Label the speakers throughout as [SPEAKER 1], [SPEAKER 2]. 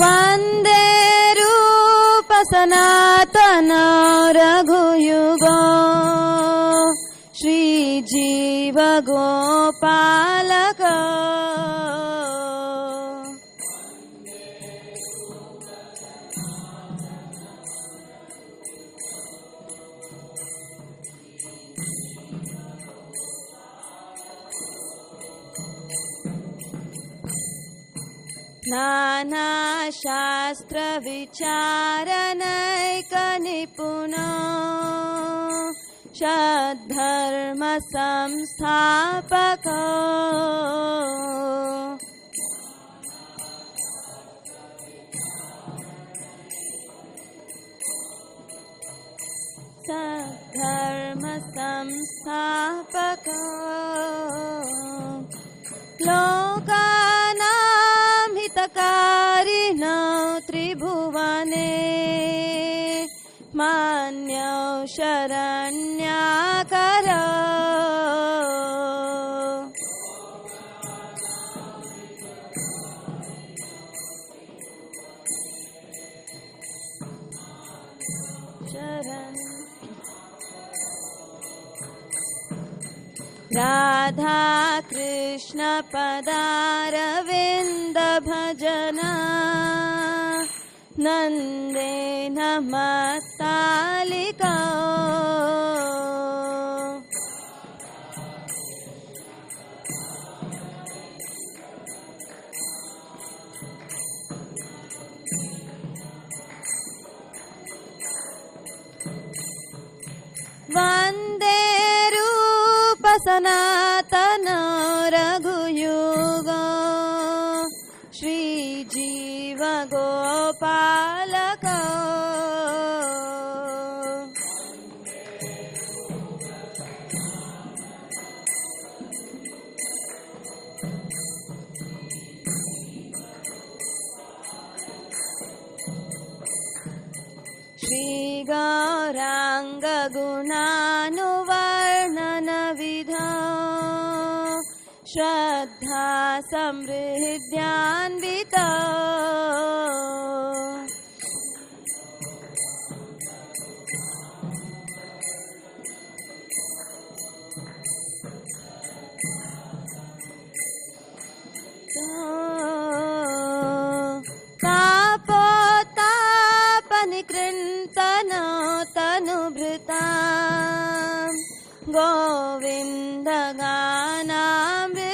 [SPEAKER 1] वन्दे रूप सनातन रघुयुगो श्रीजीव गोपालक नाना शास्त्र विचारनैक निपुणो सद्धर्म संस्थापको सद्धर्म संस्थापको लोकानां हितकारिणो त्रिभुवने मान्यो शरण्याकर राधा कृष्ण पदारविन्द भजना नन्देन मत्तालिका वन्दे रूप सनातन रघुयुगो श्रीजीव गोपालक श्री गौरांग गुणानुवर्णन विधो श्रद्धा समृद्ध्यान्वितो तापोतापनिकृन्तनो तनुभृतां गोविन्द गानामृतये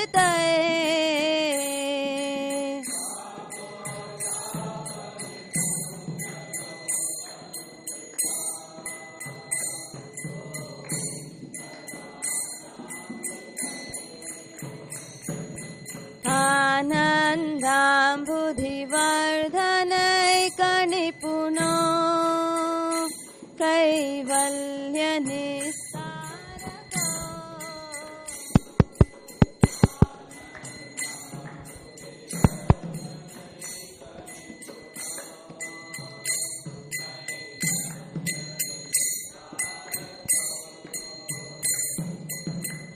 [SPEAKER 1] आनन्दाम्बुधिवर्धनैकनिपुणो कैवल्यनिस्तारको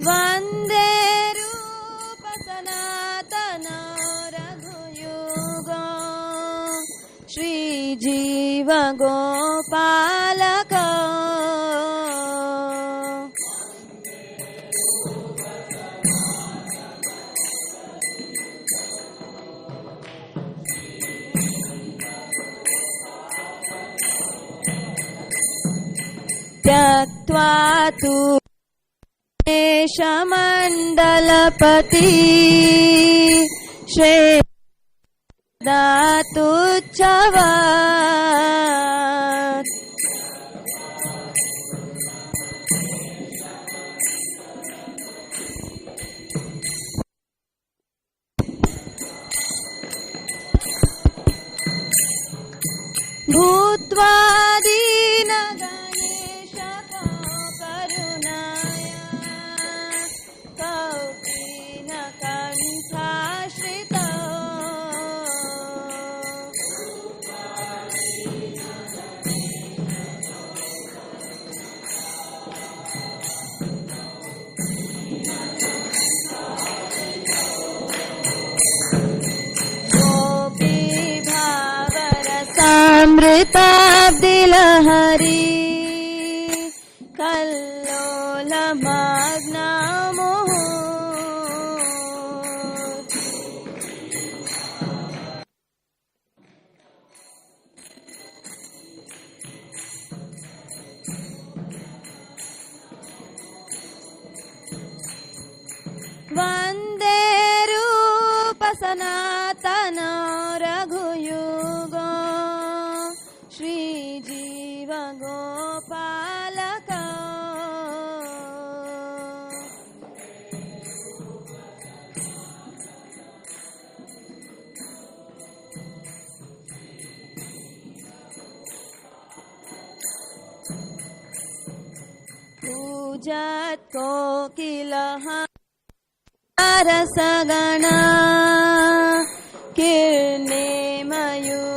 [SPEAKER 1] वन्दे रूप सनातन रघुयुगो श्रीजीव गोपालक त्यक्त्वा तु देशमण्डलपति श्रेदातुच्छवात् भूत्वा दीनगणेश करुणाय कौपीनकण्ठाश्रितो అమృతాబ్దిలహరి కల్లోలమగ్నము వందే రూప సనాతన రఘుయుగో శ్రీ జీవ గోపాలక పూజత్ కోకిలః రసగణ కిర్నే మయూరాకులే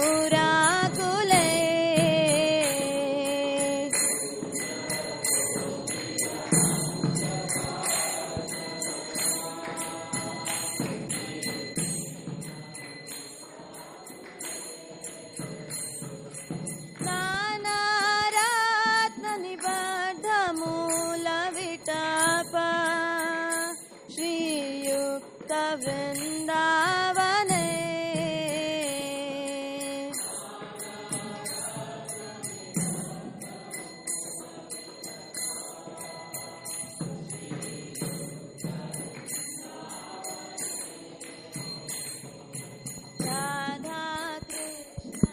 [SPEAKER 1] నానారత్న నిబద్ధ మూల విటాప శ్రీయుక్త వృందావనే Radha Krishna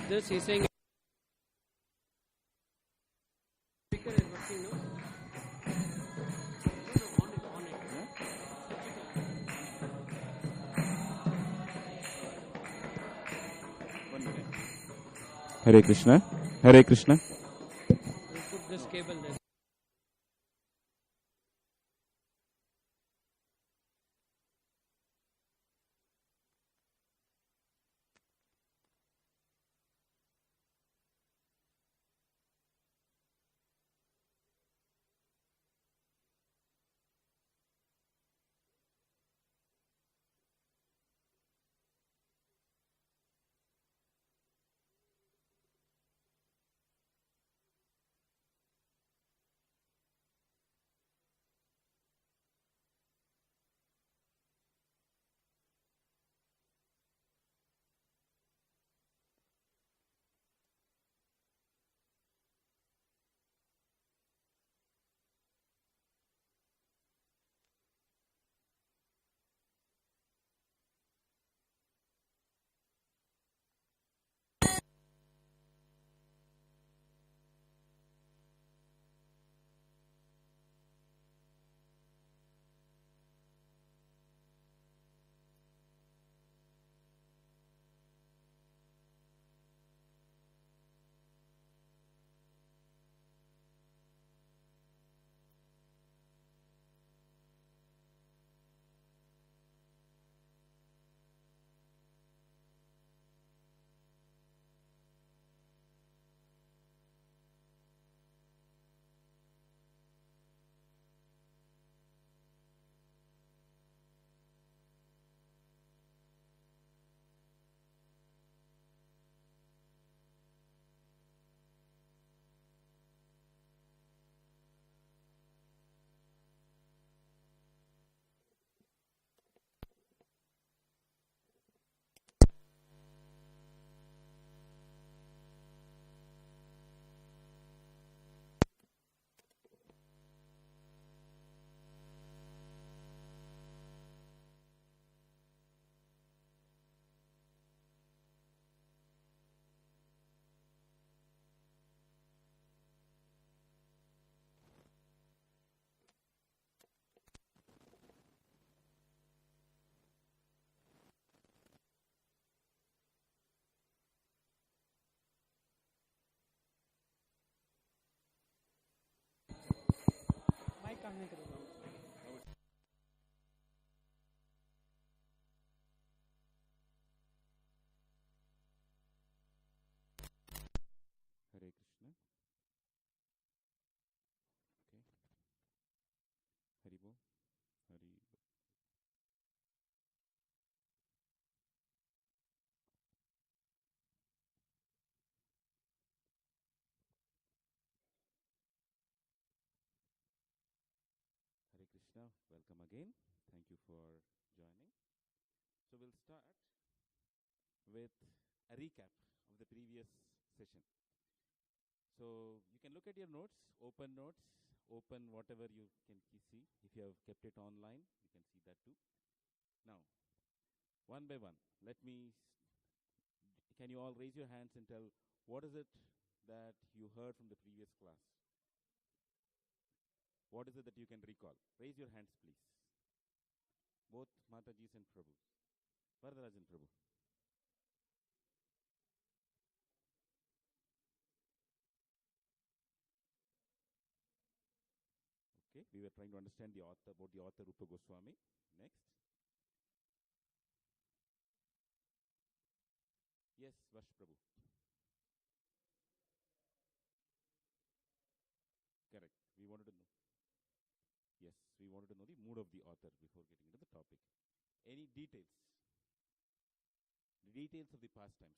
[SPEAKER 2] This he's saying speaker is working, no? On it.
[SPEAKER 3] Hare Krishna. Hare Krishna.
[SPEAKER 2] We'll put this cable there. Mic on करो.
[SPEAKER 3] Hare Krishna. Okay. Haribo. Hari. Hare Krishna. Welcome again. Thank you for joining. So we'll start with a recap of the previous session. So you can look at your notes, open whatever you can see. If you have kept it online, you can see that too. Now, one by one, can you all raise your hands and tell what is it that you heard from the previous class? What is it that you can recall? Raise your hands, please. Both Matajis and Prabhus. Varadarajan Prabhu. Okay, we were trying to understand about the author Rupa Goswami. Next. Yes, Vash Prabhu. Correct. We wanted to know. Yes, we wanted to know the mood of the author before getting into the topic. Any details? The details of the pastimes.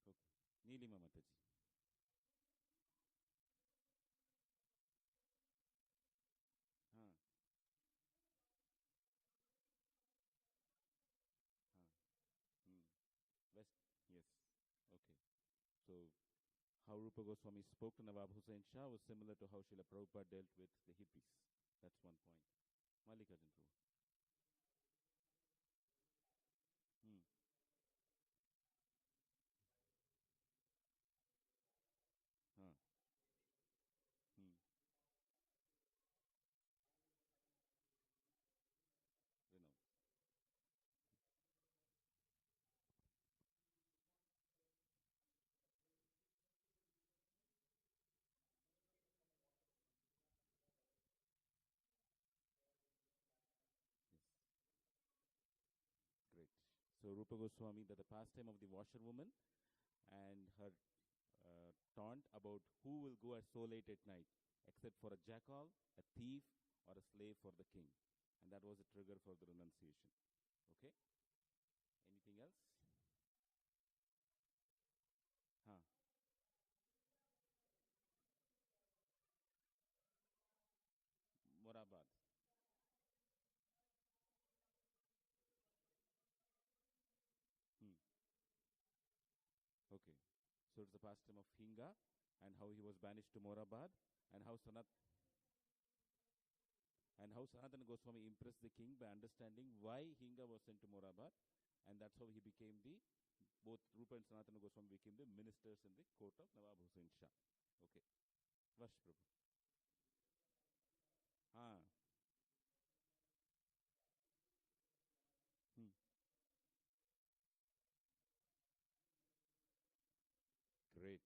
[SPEAKER 3] Okay. Neelima Mataji. Huh. Huh. Hmm. West. Yes. Okay. So, how Rupa Goswami spoke to Nawab Hussain Shah was similar to how Srila Prabhupada dealt with the hippies. That's one point. Mallikarjun Prabhu. Hmm. So Rupa Goswami, that the pastime of the washerwoman and her taunt about who will go so late at night, except for a jackal, a thief, or a slave for the king. And that was the trigger for the renunciation. Okay? Anything else? Huh. Morabad. Okay. So it's the pastime of Hinga and how he was banished to Morabad and how Sanatana Goswami impressed the king by understanding why Hinga was sent to Morabad, and that's how he became both Rupa and Sanatana Goswami became the ministers in the court of Nawab Hussain Shah. Okay. Vash Prabhu. Hmm. Great.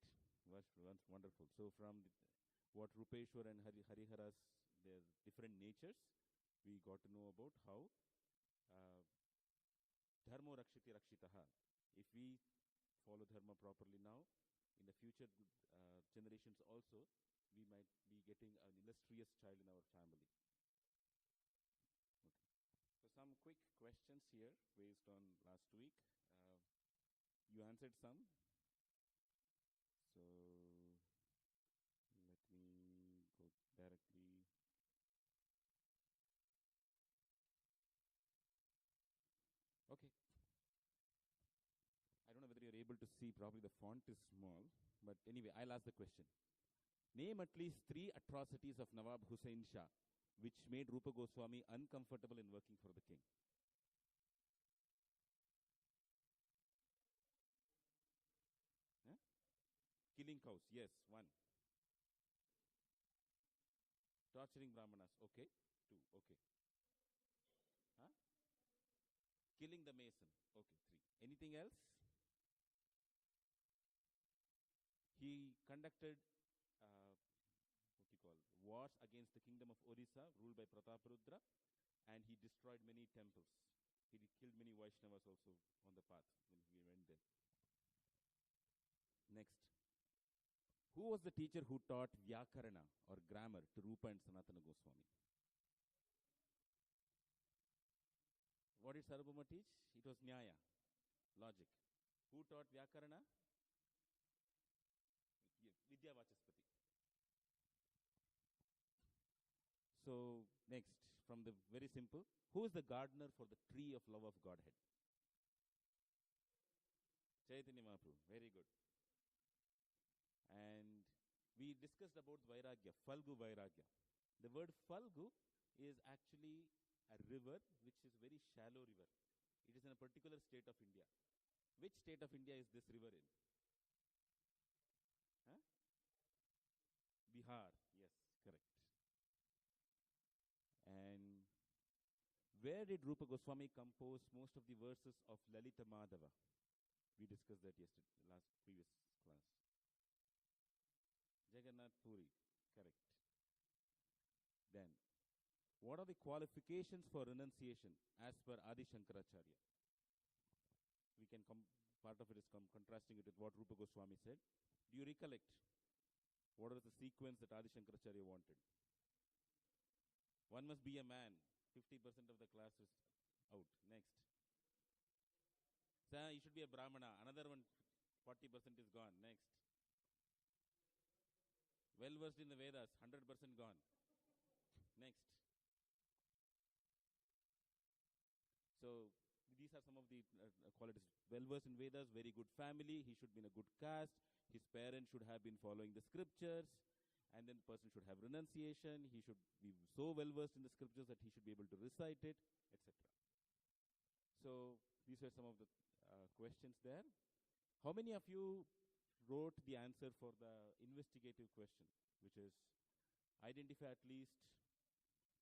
[SPEAKER 3] Vash Prabhu, wonderful. So from what Rupeshwar and Hariharas, their different natures, we got to know about how dharma rakshiti rakshitaha. If we follow dharma properly now, in the future generations also, we might be getting an illustrious child in our family. Okay. So some quick questions here based on last week. You answered some. So let me go directly. Okay. I don't know whether you're able to see, probably the font is small, but anyway, I'll ask the question. Name at least 3 atrocities of Nawab Hussain Shah which made Rupa Goswami uncomfortable in working for the king. Huh? Killing cows, yes, 1. Torturing Brahmanas, okay. 2, okay. Huh? Killing the mason, okay, 3. Anything else? He conducted wars against the kingdom of Orissa, ruled by Prataparudra, and he destroyed many temples. He killed many Vaishnavas also on the path when we went there. Next. Who was the teacher who taught Vyakarana or grammar to Rupa and Sanatana Goswami? What did Sarvabhauma teach? It was Nyaya, logic. Who taught Vyakarana? Vidya Vachaspati. So, next, from the very simple, who is the gardener for the tree of love of Godhead? Chaitanya Mahaprabhu, very good. And we discussed about Vairagya, Falgu Vairagya. The word Falgu is actually a river which is a very shallow river. It is in a particular state of India. Which state of India is this river in? Huh? Bihar, yes, correct. And where did Rupa Goswami compose most of the verses of Lalita Madhava? We discussed that yesterday, previous class. Jagannath Puri, correct. Then, what are the qualifications for renunciation as per Adi Shankaracharya? We can part of it is contrasting it with what Rupa Goswami said. Do you recollect what was the sequence that Adi Shankaracharya wanted? One must be a man. 50% of the class is out. Next. Sir, you should be a Brahmana. Another one, 40% is gone. Next. Well versed in the Vedas, 100% gone. Next. So, these are some of the qualities. Well versed in Vedas, very good family, he should be in a good caste, his parents should have been following the scriptures, and then the person should have renunciation, he should be so well versed in the scriptures that he should be able to recite it, etc. So, these are some of the questions there. How many of you wrote the answer for the investigative question, which is identify at least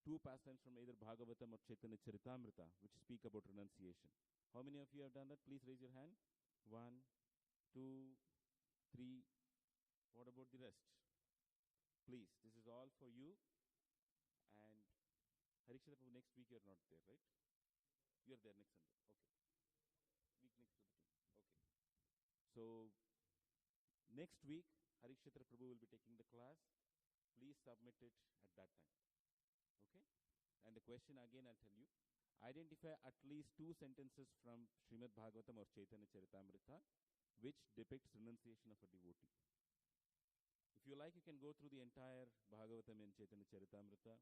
[SPEAKER 3] 2 pastimes from either Bhagavatam or Chaitanya Charitamrita which speak about renunciation? How many of you have done that? Please raise your hand. 1, 2, 3. What about the rest? Please, this is all for you. And Harikshita, next week you are not there, right? You are there next Sunday. Okay. So next week, Harikshatra Prabhu will be taking the class. Please submit it at that time. Okay? And the question again I'll tell you. Identify at least 2 sentences from Srimad Bhagavatam or Chaitanya Charitamrita which depicts renunciation of a devotee. If you like, you can go through the entire Bhagavatam and Chaitanya Charitamrita.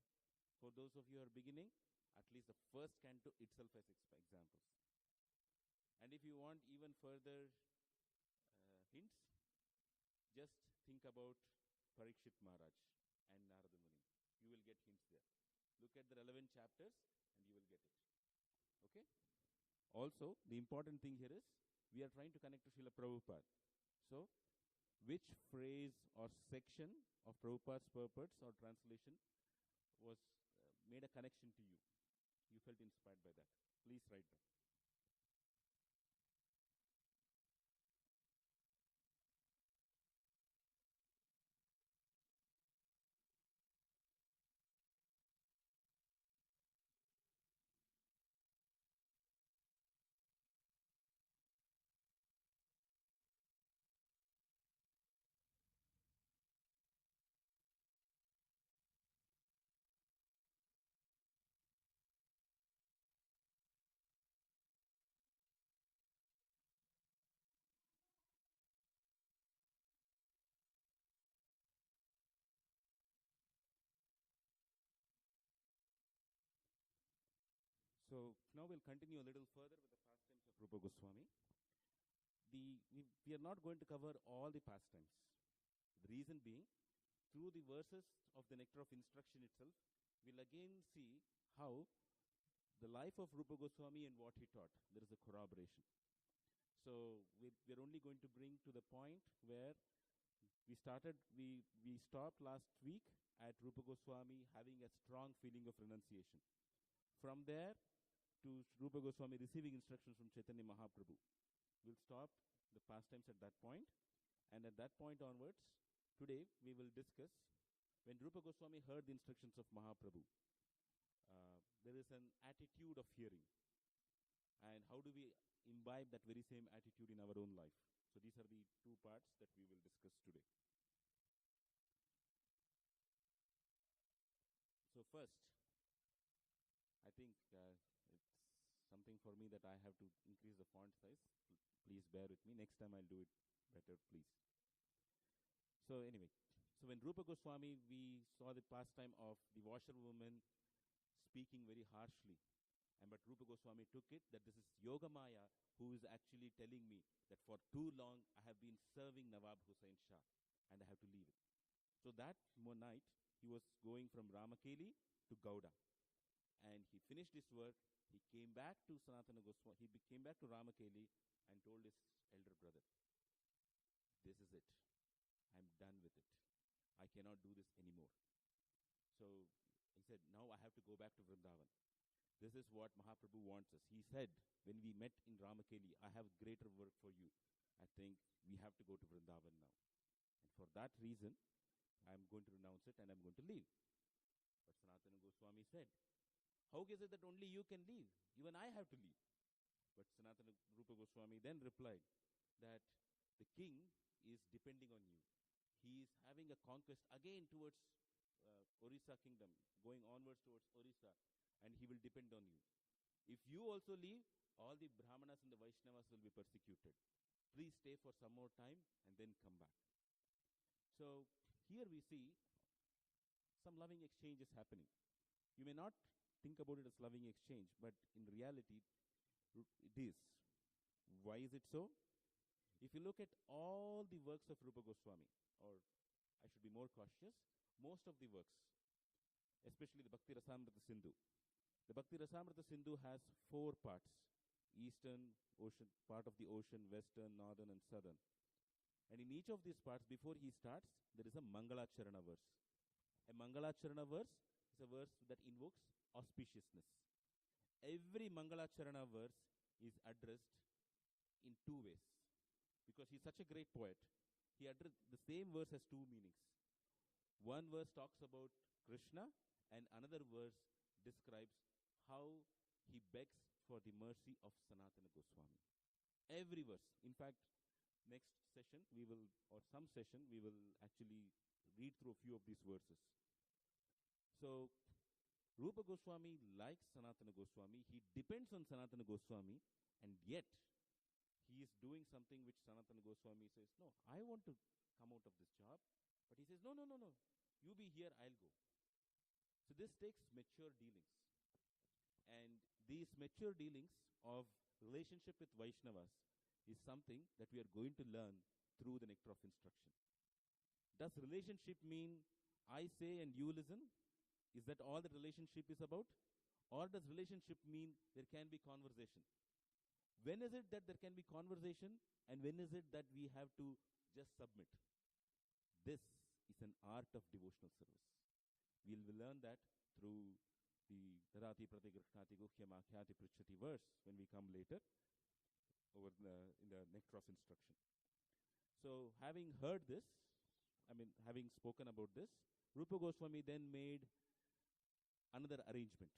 [SPEAKER 3] For those of you who are beginning, at least the first canto itself has examples. And if you want even further hints, just think about Parikshit Maharaj and Narada Muni. You will get hints there. Look at the relevant chapters and you will get it. Okay? Also, the important thing here is, we are trying to connect to Srila Prabhupada. So, which phrase or section of Prabhupada's purports or translation was made a connection to you? You felt inspired by that. Please write down. So now we'll continue a little further with the pastimes of Rupa Goswami. We are not going to cover all the pastimes. The reason being, through the verses of the Nectar of Instruction itself, we'll again see how the life of Rupa Goswami and what he taught, there is a corroboration. So we're only going to bring to the point where we stopped last week at Rupa Goswami having a strong feeling of renunciation. From there to Rupa Goswami receiving instructions from Chaitanya Mahaprabhu. We'll stop the pastimes at that point. And at that point onwards, today we will discuss, when Rupa Goswami heard the instructions of Mahaprabhu, there is an attitude of hearing. And how do we imbibe that very same attitude in our own life? So these are the 2 parts that we will discuss today. So first, I think it's something for me that I have to increase the font size. Please bear with me. Next time I'll do it better, please. So anyway, so when Rupa Goswami, we saw the pastime of the washerwoman speaking very harshly. But Rupa Goswami took it that this is Yogamaya who is actually telling me that for too long I have been serving Nawab Hussain Shah and I have to leave it. So that night, he was going from Ramakeli to Gauda. And he finished his work. He came back to Sanatana Goswami. He came back to Ramakeli and told his elder brother, this is it. I'm done with it. I cannot do this anymore. So he said, now I have to go back to Vrindavan. This is what Mahaprabhu wants us. He said, when we met in Ramakeli, I have greater work for you. I think we have to go to Vrindavan now. And for that reason, I'm going to renounce it and I'm going to leave. But Sanatana Goswami said, how is it that only you can leave? Even I have to leave. But Sanatana Rupa Goswami then replied that the king is depending on you. He is having a conquest again towards Orissa kingdom, going onwards towards Orissa, and he will depend on you. If you also leave, all the Brahmanas and the Vaishnavas will be persecuted. Please stay for some more time and then come back. So here we see some loving exchange is happening. You may not think about it as loving exchange, but in reality, it is. Why is it so? If you look at all the works of Rupa Goswami, or I should be more cautious, most of the works, especially the Bhakti Rasamrita Sindhu. The Bhakti Rasamrita Sindhu has 4 parts: eastern ocean, part of the ocean, western, northern, and southern. And in each of these parts, before he starts, there is a Mangalacharana verse. A Mangalacharana verse is a verse that invokes auspiciousness. Every Mangalacharana verse is addressed in 2 ways. Because he's such a great poet, he addressed the same verse has 2 meanings. One verse talks about Krishna, and another verse describes how he begs for the mercy of Sanatana Goswami. Every verse. In fact, next session, we will, or some session, we will actually read through a few of these verses. So, Rupa Goswami likes Sanatana Goswami. He depends on Sanatana Goswami, and yet he is doing something which Sanatana Goswami says, no, I want to come out of this job. But he says, no, no, no, no. You be here, I'll go. So this takes mature dealings. And these mature dealings of relationship with Vaishnavas is something that we are going to learn through the nectar of instruction. Does relationship mean I say and you listen? Is that all the relationship is about? Or does relationship mean there can be conversation? When is it that there can be conversation, and when is it that we have to just submit? This is an art of devotional service. We will learn that through the Dadati Pratigrhnati Guhyamakyati Prichati verse when we come later in the nectar of instruction. So, having heard this, having spoken about this, Rupa Goswami then made another arrangement.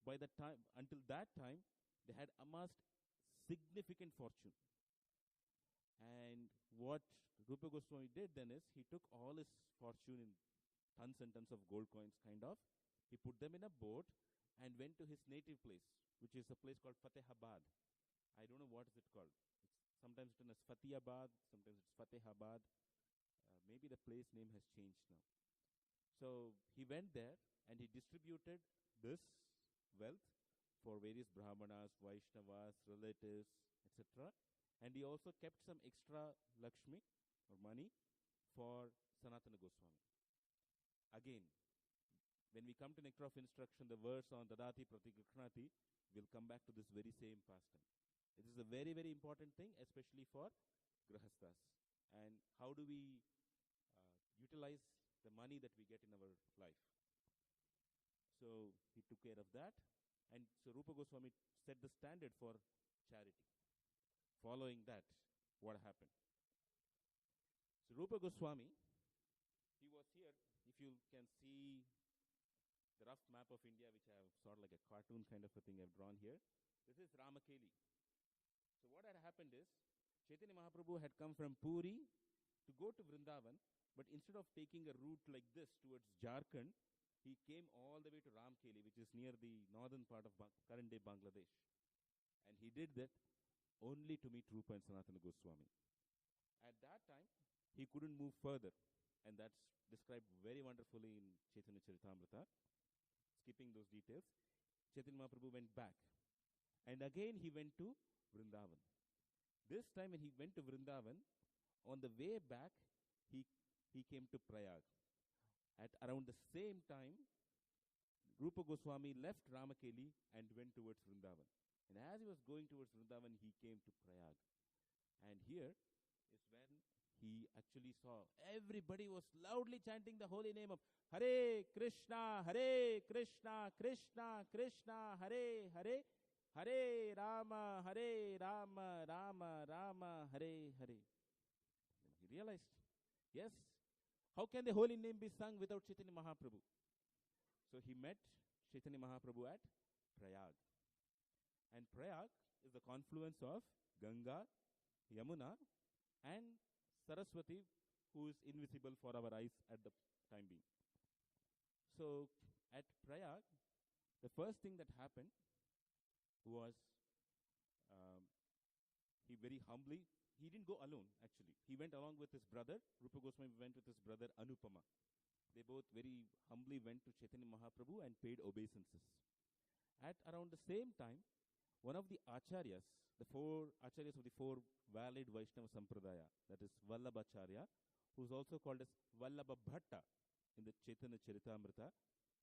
[SPEAKER 3] By the time, until that time, they had amassed significant fortune. And what Rupa Goswami did then is, he took all his fortune in tons and tons of gold coins, kind of. He put them in a boat and went to his native place, which is a place called Fatehabad. I don't know what is it called. It's sometimes written as Fatiyabad, sometimes it's Fatehabad. Maybe the place name has changed now. So he went there and he distributed this wealth for various Brahmanas, Vaishnavas, relatives, etc. And he also kept some extra Lakshmi or money for Sanatana Goswami. Again, when we come to Nectar of Instruction, the verse on Dadati Pratigrhnati, we'll come back to this very same pastime. It is a very, very important thing, especially for Grahasthas. And how do we utilize the money that we get in our life? So he took care of that. And so Rupa Goswami set the standard for charity. Following that, what happened? So Rupa Goswami, he was here. If you can see the rough map of India, which I have sort of like a cartoon kind of a thing I've drawn here. This is Ramakeli. So what had happened is, Chaitanya Mahaprabhu had come from Puri to go to Vrindavan, but instead of taking a route like this towards Jharkhand, he came all the way to Ramkeli, which is near the northern part of current-day Bangladesh. And he did that only to meet Rupa and Sanatana Goswami. At that time, he couldn't move further. And that's described very wonderfully in Chaitanya Charitamrita. Skipping those details, Chaitanya Mahaprabhu went back. And again he went to Vrindavan. This time when he went to Vrindavan, on the way back, he came to Prayag. At around the same time, Rupa Goswami left Ramakeli and went towards Vrindavan. And as he was going towards Vrindavan, he came to Prayag. And here is when he actually saw everybody was loudly chanting the holy name of Hare Krishna, Krishna Krishna, Hare Hare, Hare Rama, Rama Rama, Hare Hare. And he realized, yes, how can the holy name be sung without Chaitanya Mahaprabhu? So he met Chaitanya Mahaprabhu at Prayag. And Prayag is the confluence of Ganga, Yamuna, and Saraswati, who is invisible for our eyes at the time being. So at Prayag, the first thing that happened was he very humbly, he didn't go alone actually. He went along with his brother. Rupa Goswami went with his brother Anupama. They both very humbly went to Chaitanya Mahaprabhu and paid obeisances. At around the same time, one of the acharyas, the four acharyas of the four valid Vaishnava Sampradaya, that is Vallabhacharya, who is also called as Vallabha Bhatta in the Chaitanya Charitamrita,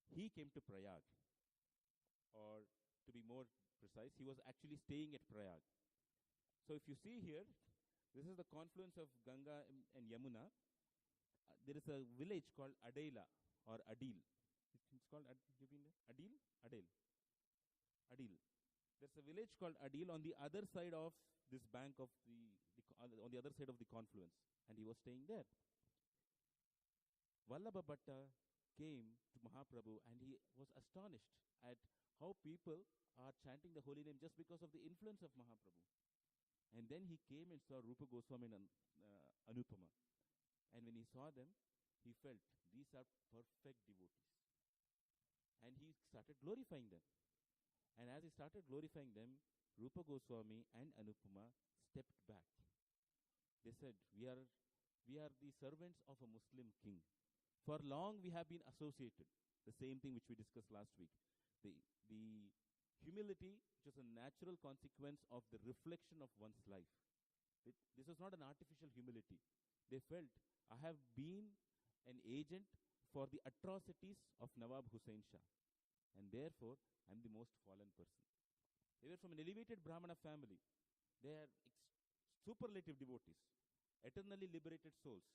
[SPEAKER 3] he came to Prayag. Or to be more precise, he was actually staying at Prayag. So if you see here, this is the confluence of Ganga and Yamuna. There is a village called Adela or Adil. It's called, you've been there? Adil? Adel. Adil. There's a village called Adil on the other side of this bank of on the other side of the confluence. And he was staying there. Vallabha Bhatta came to Mahaprabhu and he was astonished at how people are chanting the holy name just because of the influence of Mahaprabhu. And then he came and saw Rupa Goswami and Anupama. And when he saw them, he felt these are perfect devotees. And he started glorifying them. And as he started glorifying them, Rupa Goswami and Anupama stepped back. They said, we are the servants of a Muslim king. For long we have been associated. The same thing which we discussed last week. The humility, which is a natural consequence of the reflection of one's life. This was not an artificial humility. They felt, I have been an agent for the atrocities of Nawab Hussain Shah. And therefore, I am the most fallen person. They were from an elevated Brahmana family. They are superlative devotees, eternally liberated souls.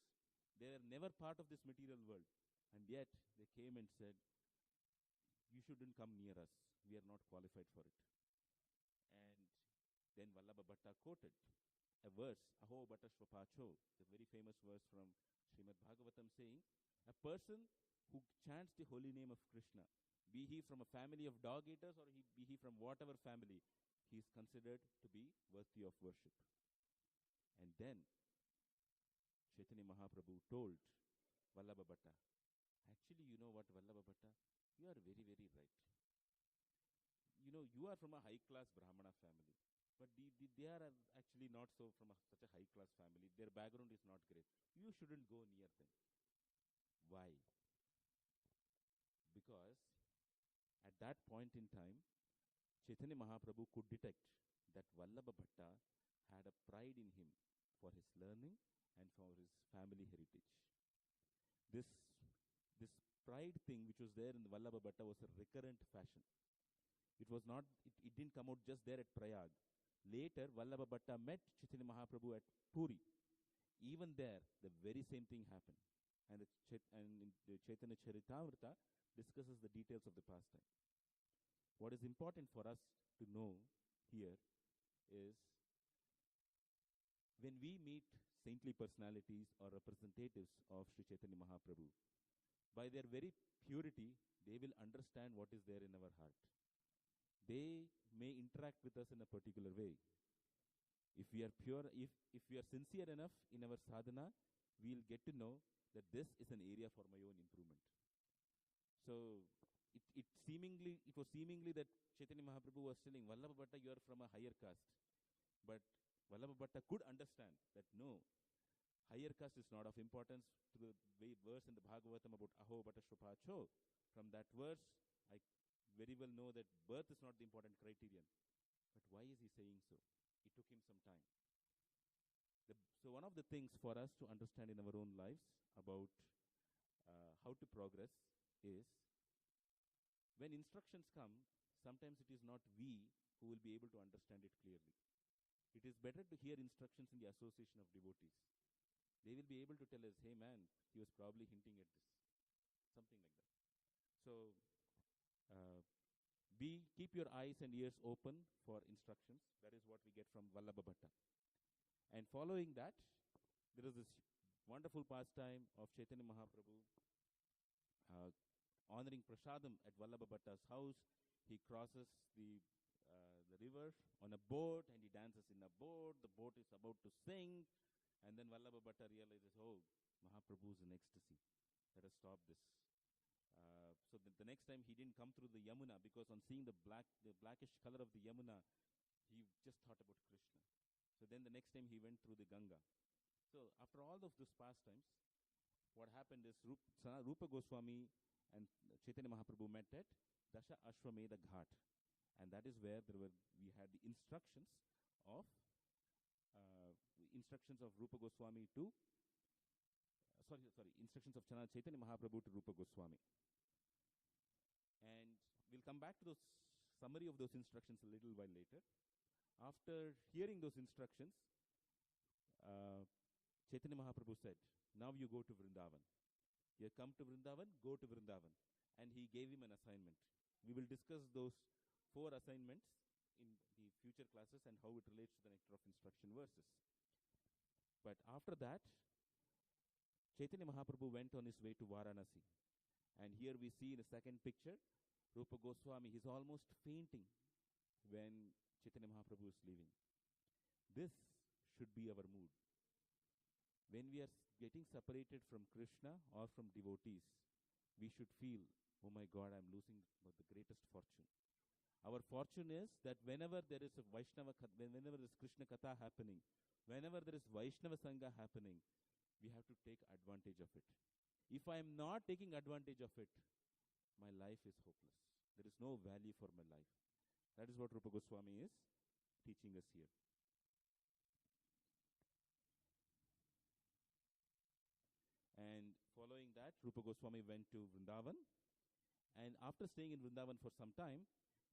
[SPEAKER 3] They are never part of this material world. And yet, they came and said, you shouldn't come near us. We are not qualified for it. And then Vallabha Bhatta quoted a verse, Aho Bhatta Shvapacho, the very famous verse from Srimad Bhagavatam saying, a person who chants the holy name of Krishna, be he from a family of dog eaters or be he from whatever family, he is considered to be worthy of worship. And then Chaitanya Mahaprabhu told Vallabha Bhatta, actually, you know what, Vallabha Bhatta, you are very, very right. You know, you are from a high-class Brahmana family. But they are actually not so from such a high-class family. Their background is not great. You shouldn't go near them. Why? Because at that point in time, Chaitanya Mahaprabhu could detect that Vallabha Bhatta had a pride in him for his learning and for his family heritage. This pride thing which was there in the Vallabha Bhatta was a recurrent fashion. It was not, it didn't come out just there at Prayag. Later, Vallabha Bhatta met Chaitanya Mahaprabhu at Puri. Even there, the very same thing happened. And the Chaitanya Charitamrita discusses the details of the pastime. What is important for us to know here is when we meet saintly personalities or representatives of Sri Chaitanya Mahaprabhu, by their very purity, they will understand what is there in our heart. They may interact with us in a particular way. If we are pure, if we are sincere enough in our sadhana, we will get to know that this is an area for my own improvement. So it was seemingly that Chaitanya Mahaprabhu was telling, Vallabha Bhatta, you are from a higher caste. But Vallabha Bhatta could understand that no, higher caste is not of importance. To the verse in the Bhagavatam about Aho Bhatta Shvapacho, from that verse, I very well know that birth is not the important criterion. But why is he saying so? It took him some time. So one of the things for us to understand in our own lives about how to progress is when instructions come, sometimes it is not we who will be able to understand it clearly. It is better to hear instructions in the association of devotees. They will be able to tell us, hey man, he was probably hinting at this. Something like that. So, keep your eyes and ears open for instructions. That is what we get from Vallabha Bhatta. And following that, there is this wonderful pastime of Chaitanya Mahaprabhu honoring Prasadam at Vallabha Bhatta's house. He crosses the river on a boat and he dances in a boat. The boat is about to sink. And then Vallabha Bhatta realizes, oh, Mahaprabhu is in ecstasy. Let us stop this. So the next time he didn't come through the Yamuna because on seeing the blackish color of the Yamuna, he just thought about Krishna. So then the next time he went through the Ganga. So after all of those pastimes, what happened is Rupa Goswami and Chaitanya Mahaprabhu met at Dasha Ashwamedha Ghat. And that is where we had the instructions of Rupa Goswami to, instructions of Chaitanya Mahaprabhu to Rupa Goswami. And we'll come back to those summary of those instructions a little while later. After hearing those instructions, Chaitanya Mahaprabhu said, now you go to Vrindavan. You have come to Vrindavan, go to Vrindavan. And he gave him an assignment. We will discuss those 4 assignments in the future classes and how it relates to the nectar of instruction verses. But after that, Chaitanya Mahaprabhu went on his way to Varanasi. And here we see in the second picture, Rupa Goswami, he's almost fainting when Chaitanya Mahaprabhu is leaving. This should be our mood. When we are getting separated from Krishna or from devotees, we should feel, oh my God, I'm losing the greatest fortune. Our fortune is that whenever there is a Vaishnava, whenever there is Krishna Katha happening, whenever there is Vaishnava Sangha happening, we have to take advantage of it. If I am not taking advantage of it, my life is hopeless. There is no value for my life. That is what Rupa Goswami is teaching us here. And following that, Rupa Goswami went to Vrindavan. And after staying in Vrindavan for some time,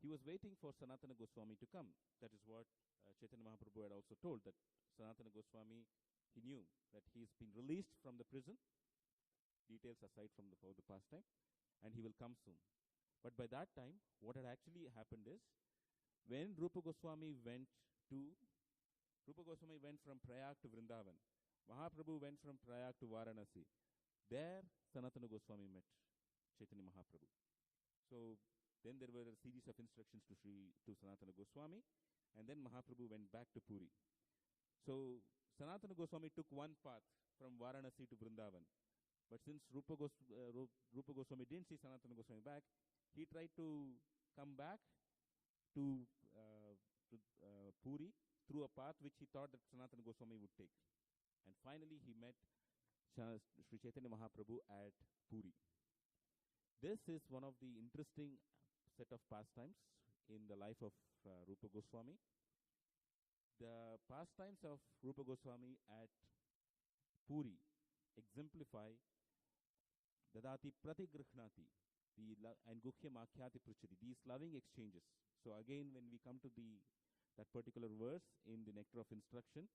[SPEAKER 3] he was waiting for Sanatana Goswami to come. That is what Chaitanya Mahaprabhu had also told, that Sanatana Goswami, he knew that he's been released from the prison, details aside from the past time, and he will come soon. But by that time, what had actually happened is, when Rupa Goswami went from Prayag to Vrindavan, Mahaprabhu went from Prayag to Varanasi. There, Sanatana Goswami met Chaitanya Mahaprabhu. So then there were a series of instructions to Sanatana Goswami, and then Mahaprabhu went back to Puri. So Sanatana Goswami took one path from Varanasi to Vrindavan. But since Rupa Goswami didn't see Sanatana Goswami back, he tried to come back to Puri through a path which he thought that Sanatana Goswami would take. And finally he met Sri Chaitanya Mahaprabhu at Puri. This is one of the interesting set of pastimes in the life of Rupa Goswami. The pastimes of Rupa Goswami at Puri exemplify Dadati Pratigrihnati and Guhyam Akhyati Pruchati, these loving exchanges. So again, when we come to that particular verse in the Nectar of Instruction,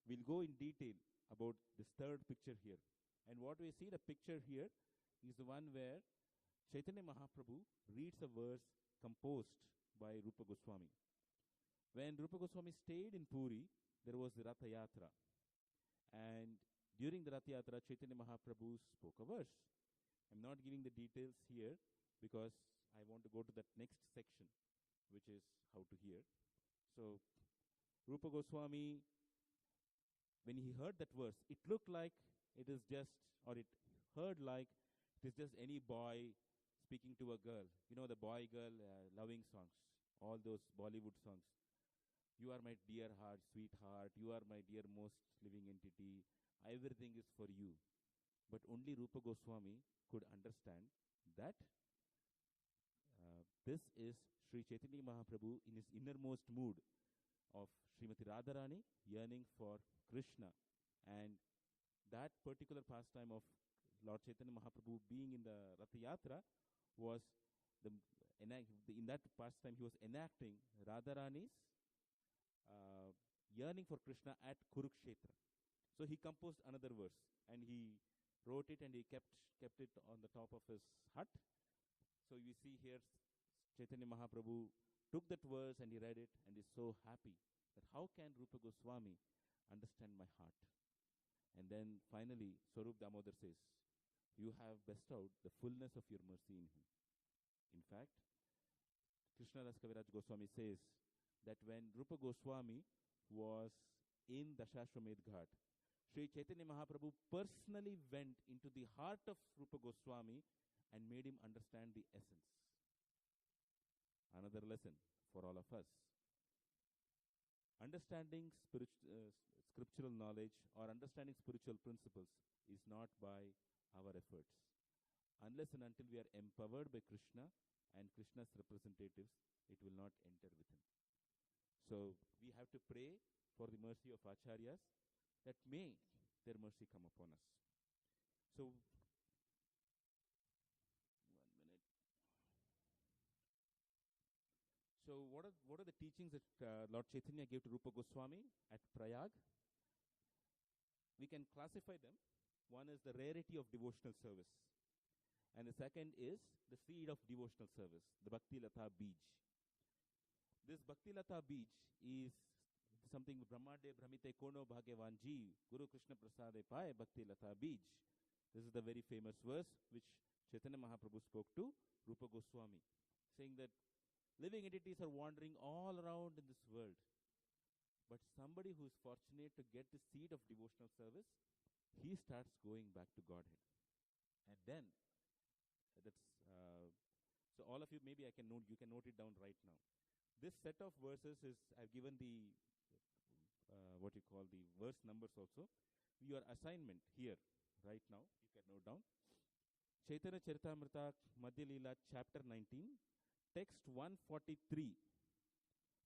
[SPEAKER 3] we'll go in detail about this third picture here. And what we see, the picture here, is the one where Chaitanya Mahaprabhu reads a verse composed by Rupa Goswami. When Rupa Goswami stayed in Puri, there was the Ratha Yatra. And during the Ratha Yatra, Chaitanya Mahaprabhu spoke a verse. I'm not giving the details here because I want to go to that next section, which is how to hear. So, Rupa Goswami, when he heard that verse, it looked like it is just, or it heard like it is just any boy speaking to a girl. You know, the boy-girl loving songs, all those Bollywood songs. You are my dear heart, sweetheart. You are my dear most living entity. Everything is for you. But only Rupa Goswami could understand that this is Sri Chaitanya Mahaprabhu in his innermost mood of Srimati Radharani yearning for Krishna. And that particular pastime of Lord Chaitanya Mahaprabhu being in the Ratha Yatra was, in that pastime he was enacting Radharani's yearning for Krishna at Kurukshetra. So he composed another verse and he wrote it and he kept it on the top of his hut. So you see here Chaitanya Mahaprabhu took that verse and he read it and is so happy that how can Rupa Goswami understand my heart? And then finally Swarup Damodar says, you have bestowed the fullness of your mercy in him. In fact, Krishna Das Kaviraj Goswami says that when Rupa Goswami was in Dashashwamedh Ghat, Sri Chaitanya Mahaprabhu personally went into the heart of Rupa Goswami and made him understand the essence. Another lesson for all of us. Understanding scriptural knowledge or understanding spiritual principles is not by our efforts. Unless and until we are empowered by Krishna and Krishna's representatives, it will not enter within. So we have to pray for the mercy of Acharyas, that may their mercy come upon us. So, 1 minute. So what are the teachings that Lord Chaitanya gave to Rupa Goswami at Prayag? We can classify them. One is the rarity of devotional service. And the second is the seed of devotional service, the Bhakti Lata Bij. This Bhakti Lata Bij is something Brahmade Brahmite Kono Bhagavanji Guru Krishna Prasade Pai Bhakti Lata Bij. This is the very famous verse which Chaitanya Mahaprabhu spoke to Rupa Goswami, saying that living entities are wandering all around in this world. But somebody who is fortunate to get the seed of devotional service, he starts going back to Godhead. And then, so all of you, maybe you can note it down right now. This set of verses is, I've given the, the verse numbers also. Your assignment here, right now, you can note down. Chaitanya Charitamrita Madhya Leela, chapter 19, text 143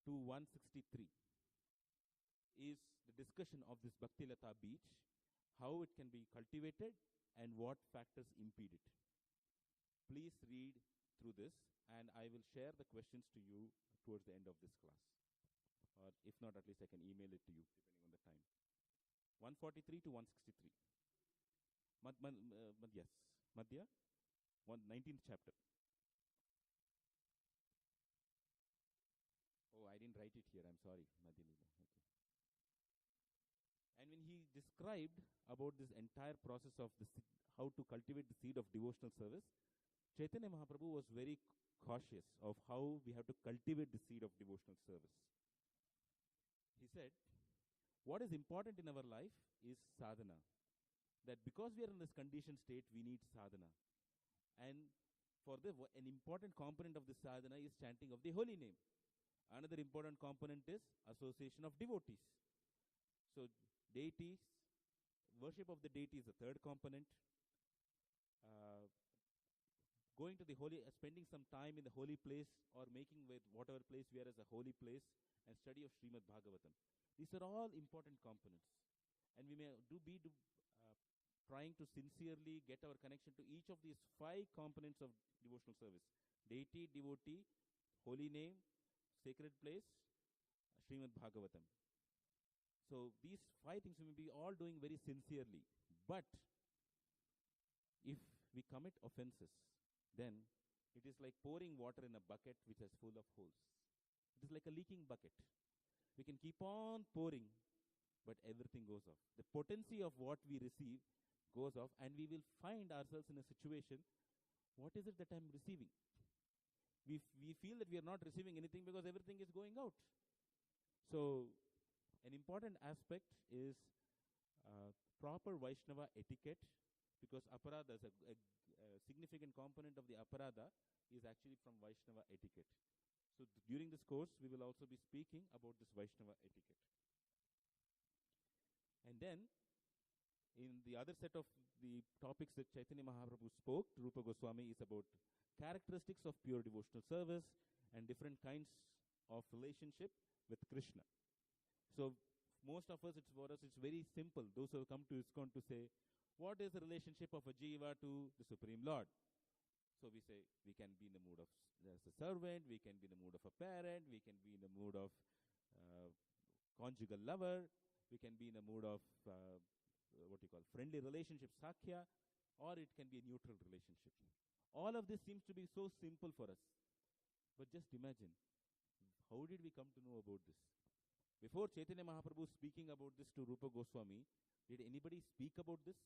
[SPEAKER 3] to 163 is the discussion of this Bhakti Lata beach, how it can be cultivated and what factors impede it. Please read through this, and I will share the questions to you towards the end of this class. Or if not, at least I can email it to you, depending on the time. 143 to 163. Yes, Madhya, 19th chapter. Oh, I didn't write it here, I'm sorry, Madhya Leela. Okay. And when he described about this entire process of how to cultivate the seed of devotional service, Chaitanya Mahaprabhu was very cautious of how we have to cultivate the seed of devotional service. He said, what is important in our life is sadhana. That because we are in this conditioned state, we need sadhana. And for an important component of the sadhana is chanting of the holy name. Another important component is association of devotees. So deities, worship of the deity is the third component. Going to the holy, spending some time in the holy place or making with whatever place we are as a holy place and study of Srimad Bhagavatam. These are all important components. And we may be trying to sincerely get our connection to each of these 5 components of devotional service. Deity, devotee, holy name, sacred place, Srimad Bhagavatam. So these 5 things we may be all doing very sincerely. But if we commit offenses, then it is like pouring water in a bucket which is full of holes. It is like a leaking bucket. We can keep on pouring, but everything goes off. The potency of what we receive goes off, and we will find ourselves in a situation, what is it that I'm receiving? We feel that we are not receiving anything because everything is going out. So an important aspect is proper Vaishnava etiquette, because aparadha is a significant component of the aparadha is actually from Vaishnava etiquette. So during this course, we will also be speaking about this Vaishnava etiquette. And then, in the other set of the topics that Chaitanya Mahaprabhu spoke, Rupa Goswami, is about characteristics of pure devotional service and different kinds of relationship with Krishna. So most of us, it's very simple. Those who have come to ISKCON to say, what is the relationship of a jiva to the Supreme Lord? So we say, we can be in the mood of as a servant, we can be in the mood of a parent, we can be in the mood of conjugal lover, we can be in the mood of friendly relationship, sakhya, or it can be a neutral relationship. All of this seems to be so simple for us. But just imagine, how did we come to know about this? Before Chaitanya Mahaprabhu speaking about this to Rupa Goswami, did anybody speak about this?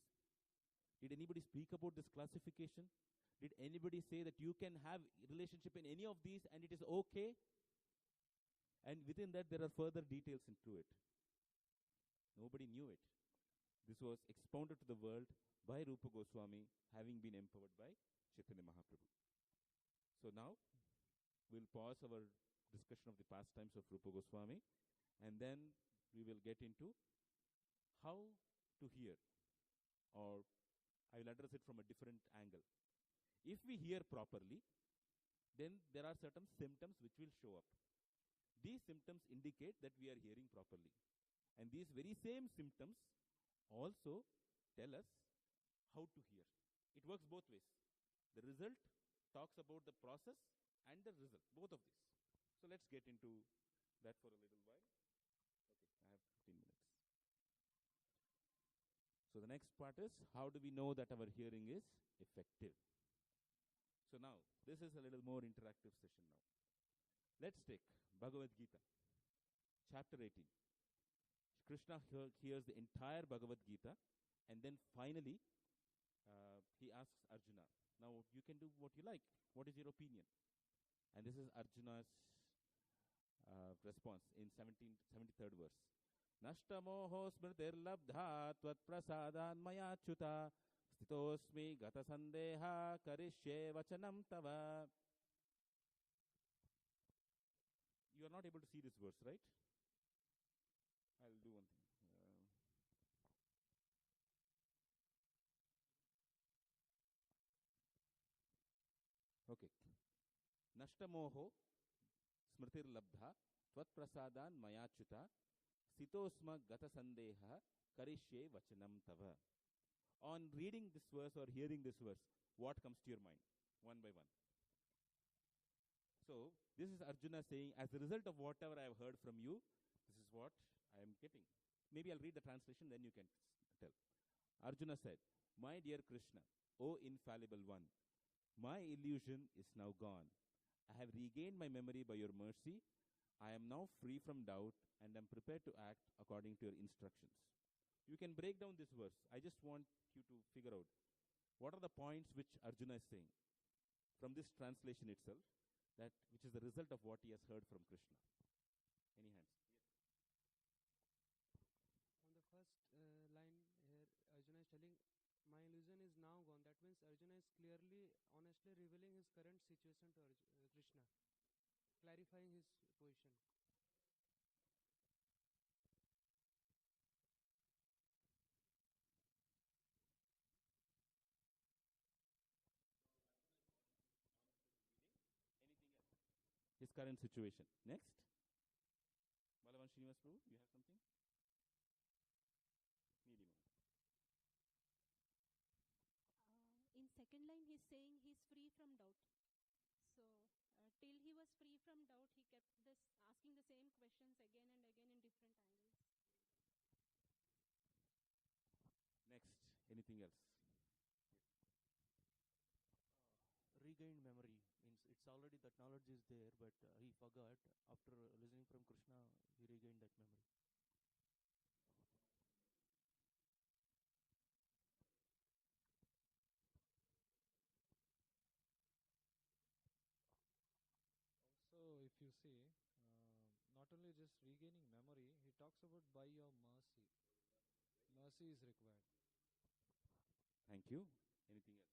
[SPEAKER 3] Did anybody speak about this classification? Did anybody say that you can have relationship in any of these and it is okay? And within that there are further details into it. Nobody knew it. This was expounded to the world by Rupa Goswami, having been empowered by Chaitanya Mahaprabhu. So now, we'll pause our discussion of the pastimes of Rupa Goswami, and then we will get into how to hear, or I will address it from a different angle. If we hear properly, then there are certain symptoms which will show up. These symptoms indicate that we are hearing properly. And these very same symptoms also tell us how to hear. It works both ways. The result talks about the process and the result, both of these. So let's get into that for a little while. Okay, I have 15 minutes. So the next part is, how do we know that our hearing is effective? So now, this is a little more interactive session now. Let's take Bhagavad Gita, chapter 18. Krishna hears the entire Bhagavad Gita, and then finally, he asks Arjuna, now you can do what you like. What is your opinion? And this is Arjuna's response in 73rd verse. Nashtamoho smritirlabdha tvat mayachuta stitosmi gata sandeha karishye vachanam tava. You are not able to see this verse, right? I'll do one thing. Okay. Nashtamoho smritirlabdha tvat mayachuta sitosma gata sandeha karishye vachanam tava. On reading this verse or hearing this verse, what comes to your mind? One by one. So, this is Arjuna saying, as a result of whatever I have heard from you, this is what I am getting. Maybe I'll read the translation, then you can tell. Arjuna said, my dear Krishna, O infallible one, my illusion is now gone. I have regained my memory by your mercy. I am now free from doubt and am prepared to act according to your instructions. You can break down this verse. I just want you to figure out what are the points which Arjuna is saying from this translation itself, that which is the result of what he has heard from Krishna. Any hands? Yes.
[SPEAKER 2] On the first line here, Arjuna is telling, my illusion is now gone. That means Arjuna is clearly, honestly revealing his current situation to Krishna, clarifying his position.
[SPEAKER 3] Anything else? His current situation. Next. Balavan Srinivas Prabhu, you have something? Needy moment.
[SPEAKER 4] In second line, he's saying he's free from doubt. So, till he was free from doubt, he kept asking the same questions again and again in different angles.
[SPEAKER 3] Next. Anything else? Yes.
[SPEAKER 5] Regained memory means it's already that knowledge is there, but he forgot. After listening from Krishna, he regained that memory.
[SPEAKER 6] Also, if you see, not only just regaining memory, he talks about by your mercy. Mercy is required.
[SPEAKER 3] Thank you. Anything else?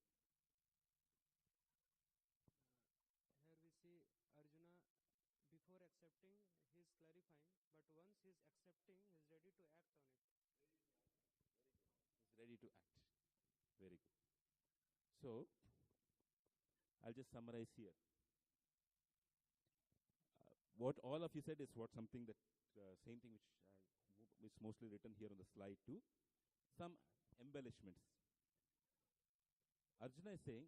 [SPEAKER 2] Here we see Arjuna, before accepting, he is clarifying, but once he is accepting, he is ready to act on it.
[SPEAKER 3] Very good. He's ready to act. Very good. So, I'll just summarize here. What all of you said is what something that, same thing which is mostly written here on the slide too. Some embellishments. Arjuna is saying,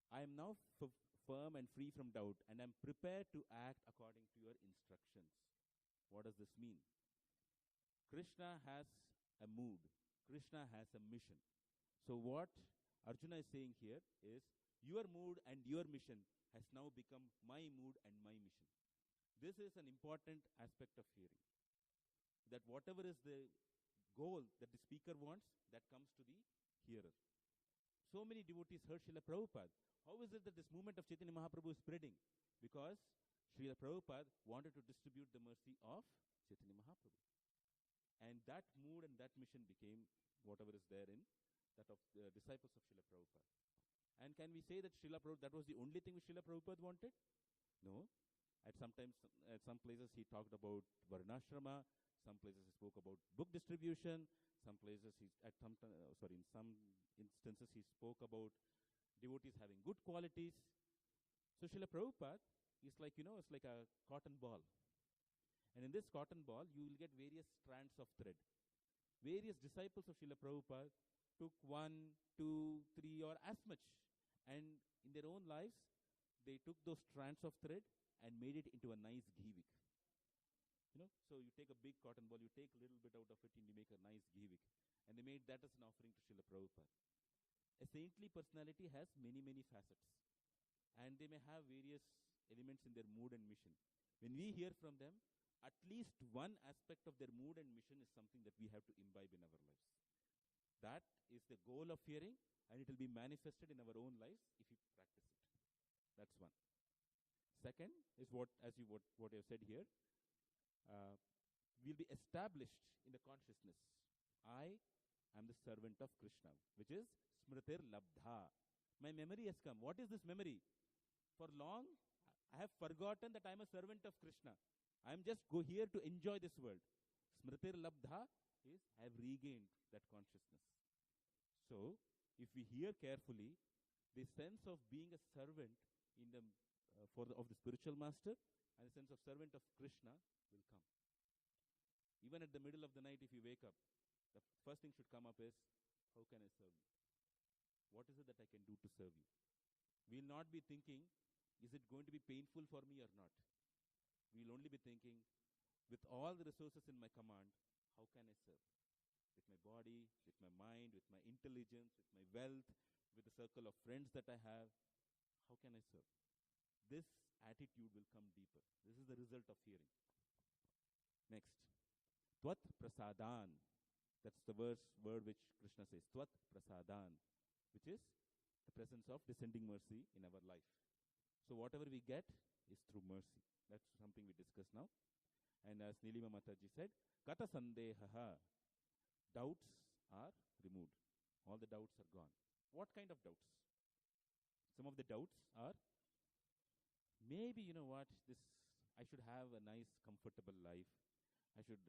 [SPEAKER 3] I am now firm and free from doubt, and I am prepared to act according to your instructions. What does this mean? Krishna has a mood. Krishna has a mission. So what Arjuna is saying here is, your mood and your mission has now become my mood and my mission. This is an important aspect of hearing. That whatever is the goal that the speaker wants, that comes to the hearer. So many devotees heard Srila Prabhupada. How is it that this movement of Chaitanya Mahaprabhu is spreading? Because Srila Prabhupada wanted to distribute the mercy of Chaitanya Mahaprabhu. And that mood and that mission became whatever is there in that of the disciples of Srila Prabhupada. And can we say that Srila Prabhupada, that was the only thing which Srila Prabhupada wanted? No. At some places he talked about Varnashrama, some places he spoke about book distribution, some places in some instances he spoke about devotees having good qualities. So Srila Prabhupada is like, it's like a cotton ball. And in this cotton ball, you will get various strands of thread. Various disciples of Srila Prabhupada took 1, 2, 3 or as much. And in their own lives, they took those strands of thread and made it into a nice ghee-wick. So you take a big cotton ball, you take a little bit out of it and you make a nice ghee-wick. And they made that as an offering to Srila Prabhupada. A saintly personality has many, many facets. And they may have various elements in their mood and mission. When we hear from them, at least one aspect of their mood and mission is something that we have to imbibe in our lives. That is the goal of hearing, and it will be manifested in our own lives if we practice it. That's one. second is what you have said here. We'll be established in the consciousness. I am the servant of Krishna, which is Smritir Labdha. My memory has come. What is this memory? For long, I have forgotten that I am a servant of Krishna. I am just here to enjoy this world. Smritir Labdha is I have regained that consciousness. So, if we hear carefully, the sense of being a servant in the of the spiritual master and the sense of servant of Krishna will come. Even at the middle of the night, if you wake up, the first thing should come up is, how can I serve you? What is it that I can do to serve you? We will not be thinking, is it going to be painful for me or not? We will only be thinking, with all the resources in my command, how can I serve? With my body, with my mind, with my intelligence, with my wealth, with the circle of friends that I have, how can I serve? This attitude will come deeper. This is the result of hearing. Next. Tvat prasadan. That's the word which Krishna says. Tvat prasadan, which is the presence of descending mercy in our life. So whatever we get is through mercy. That's something we discuss now. And as Nilima Mataji said, Kata sandehaha. Doubts are removed. All the doubts are gone. What kind of doubts? Some of the doubts are, maybe, I should have a nice, comfortable life. I should,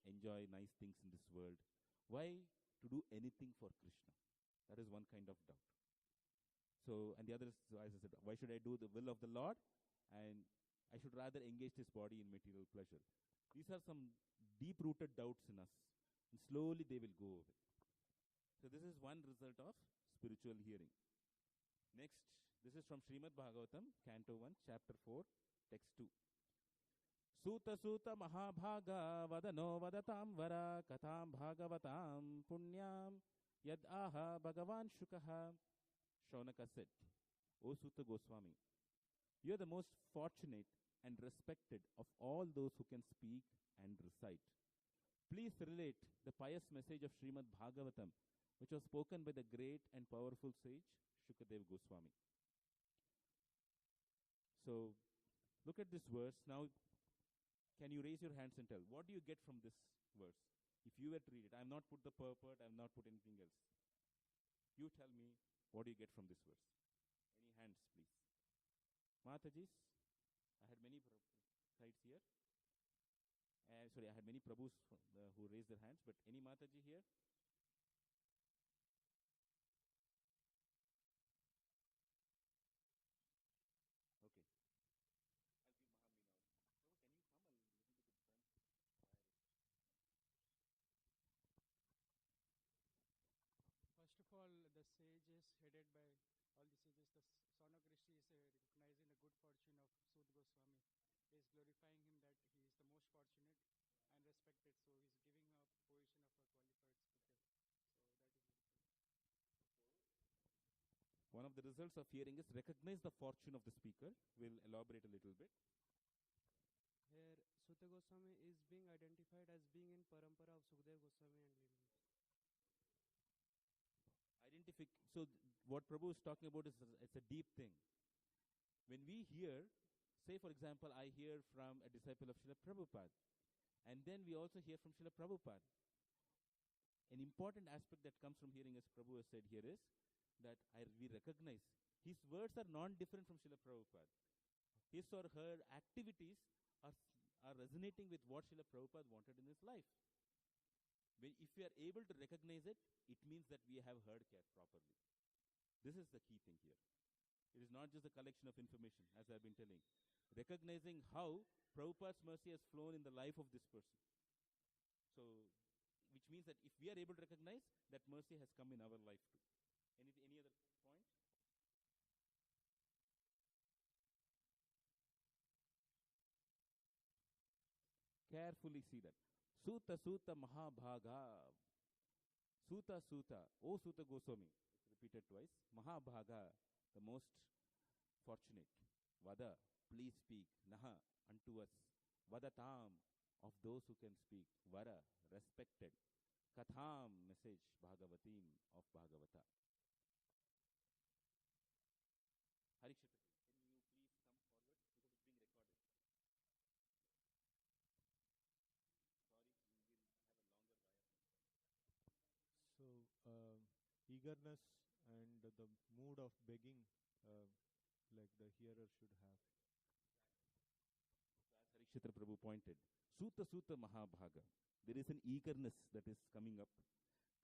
[SPEAKER 3] enjoy nice things in this world. Why to do anything for Krishna? That is one kind of doubt. So, and the other is, as I said, why should I do the will of the Lord? And I should rather engage this body in material pleasure. These are some deep-rooted doubts in us. And slowly they will go away. So this is one result of spiritual hearing. Next, this is from Srimad Bhagavatam, Canto 1, Chapter 4, Text 2. Suta Suta Mahabhaga Vadano Vadatam Vara Katham Bhagavatam Punyam Yad Aha Bhagavan Shukaha. Shaunaka said, O Suta Goswami, you are the most fortunate and respected of all those who can speak and recite. Please relate the pious message of Srimad Bhagavatam, which was spoken by the great and powerful sage Shukadev Goswami. So, look at this verse. Now, can you raise your hands and tell, what do you get from this verse? If you were to read it, I have not put the purport, I have not put anything else. You tell me, what do you get from this verse? Any hands, please? Matajis, I had many sides here. I had many Prabhus who raised their hands, but any Mataji here? Okay. I'll give Mahamni now. Prabhu, can you come a little bit in front?
[SPEAKER 7] First of all, the sage is headed by all the sages. The Saunak Rishi is recognizing the good fortune of Sud Goswami. He is glorifying him that he is the most fortunate and respected. So he is giving a position of a qualified speaker. So that is very good.
[SPEAKER 3] One of the results of hearing is recognize the fortune of the speaker. We'll elaborate a little bit.
[SPEAKER 2] Here, Suta Goswami is being identified as being in parampara of Sukhdev Goswami and lineage.
[SPEAKER 3] So what Prabhu is talking about is it's a deep thing. When we hear, say for example, I hear from a disciple of Srila Prabhupada, and then we also hear from Srila Prabhupada. An important aspect that comes from hearing, as Prabhu has said here, is that we recognize his words are non-different from Srila Prabhupada. His or her activities are resonating with what Srila Prabhupada wanted in his life. If we are able to recognize it, it means that we have heard properly. This is the key thing here. It is not just a collection of information, as I have been telling. Recognizing how Prabhupada's mercy has flown in the life of this person. So, which means that if we are able to recognize, that mercy has come in our life too. Any other point? Carefully see that. Suta Suta Mahabhaga. Suta Suta. O Suta Goswami. It's repeated twice. Mahabhaga, the most fortunate. Vada, please speak. Naha, unto us. Vadatam, of those who can speak. Vara, respected. Katham, message. Bhagavatim, of Bhagavata. Harikshita, can you please come forward? Because
[SPEAKER 8] eagerness and the mood of begging like the hearer should have.
[SPEAKER 3] So as Harikshatra Prabhu pointed, Suta Suta Mahabhaga. There is an eagerness that is coming up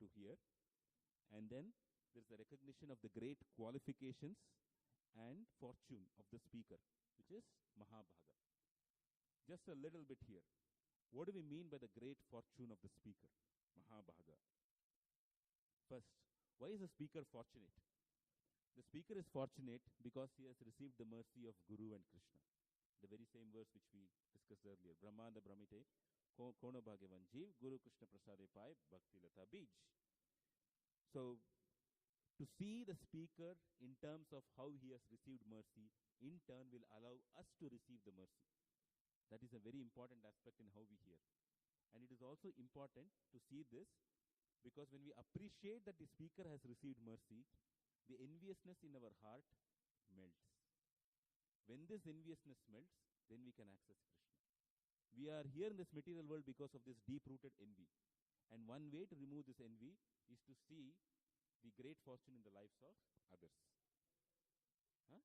[SPEAKER 3] to hear. And then there is the recognition of the great qualifications and fortune of the speaker, which is Mahabhaga. Just a little bit here. What do we mean by the great fortune of the speaker, Mahabhaga? First, why is the speaker fortunate? The speaker is fortunate because he has received the mercy of Guru and Krishna. The very same verse which we discussed earlier. Brahmanda Brahmite, Kono Bhagavan Jeev, Guru Krishna Prasade Pai, Bhakti Lata Bij. So, to see the speaker in terms of how he has received mercy, in turn will allow us to receive the mercy. That is a very important aspect in how we hear. And it is also important to see this because when we appreciate that the speaker has received mercy, the enviousness in our heart melts. When this enviousness melts, then we can access Krishna. We are here in this material world because of this deep-rooted envy. And one way to remove this envy is to see the great fortune in the lives of others. Huh?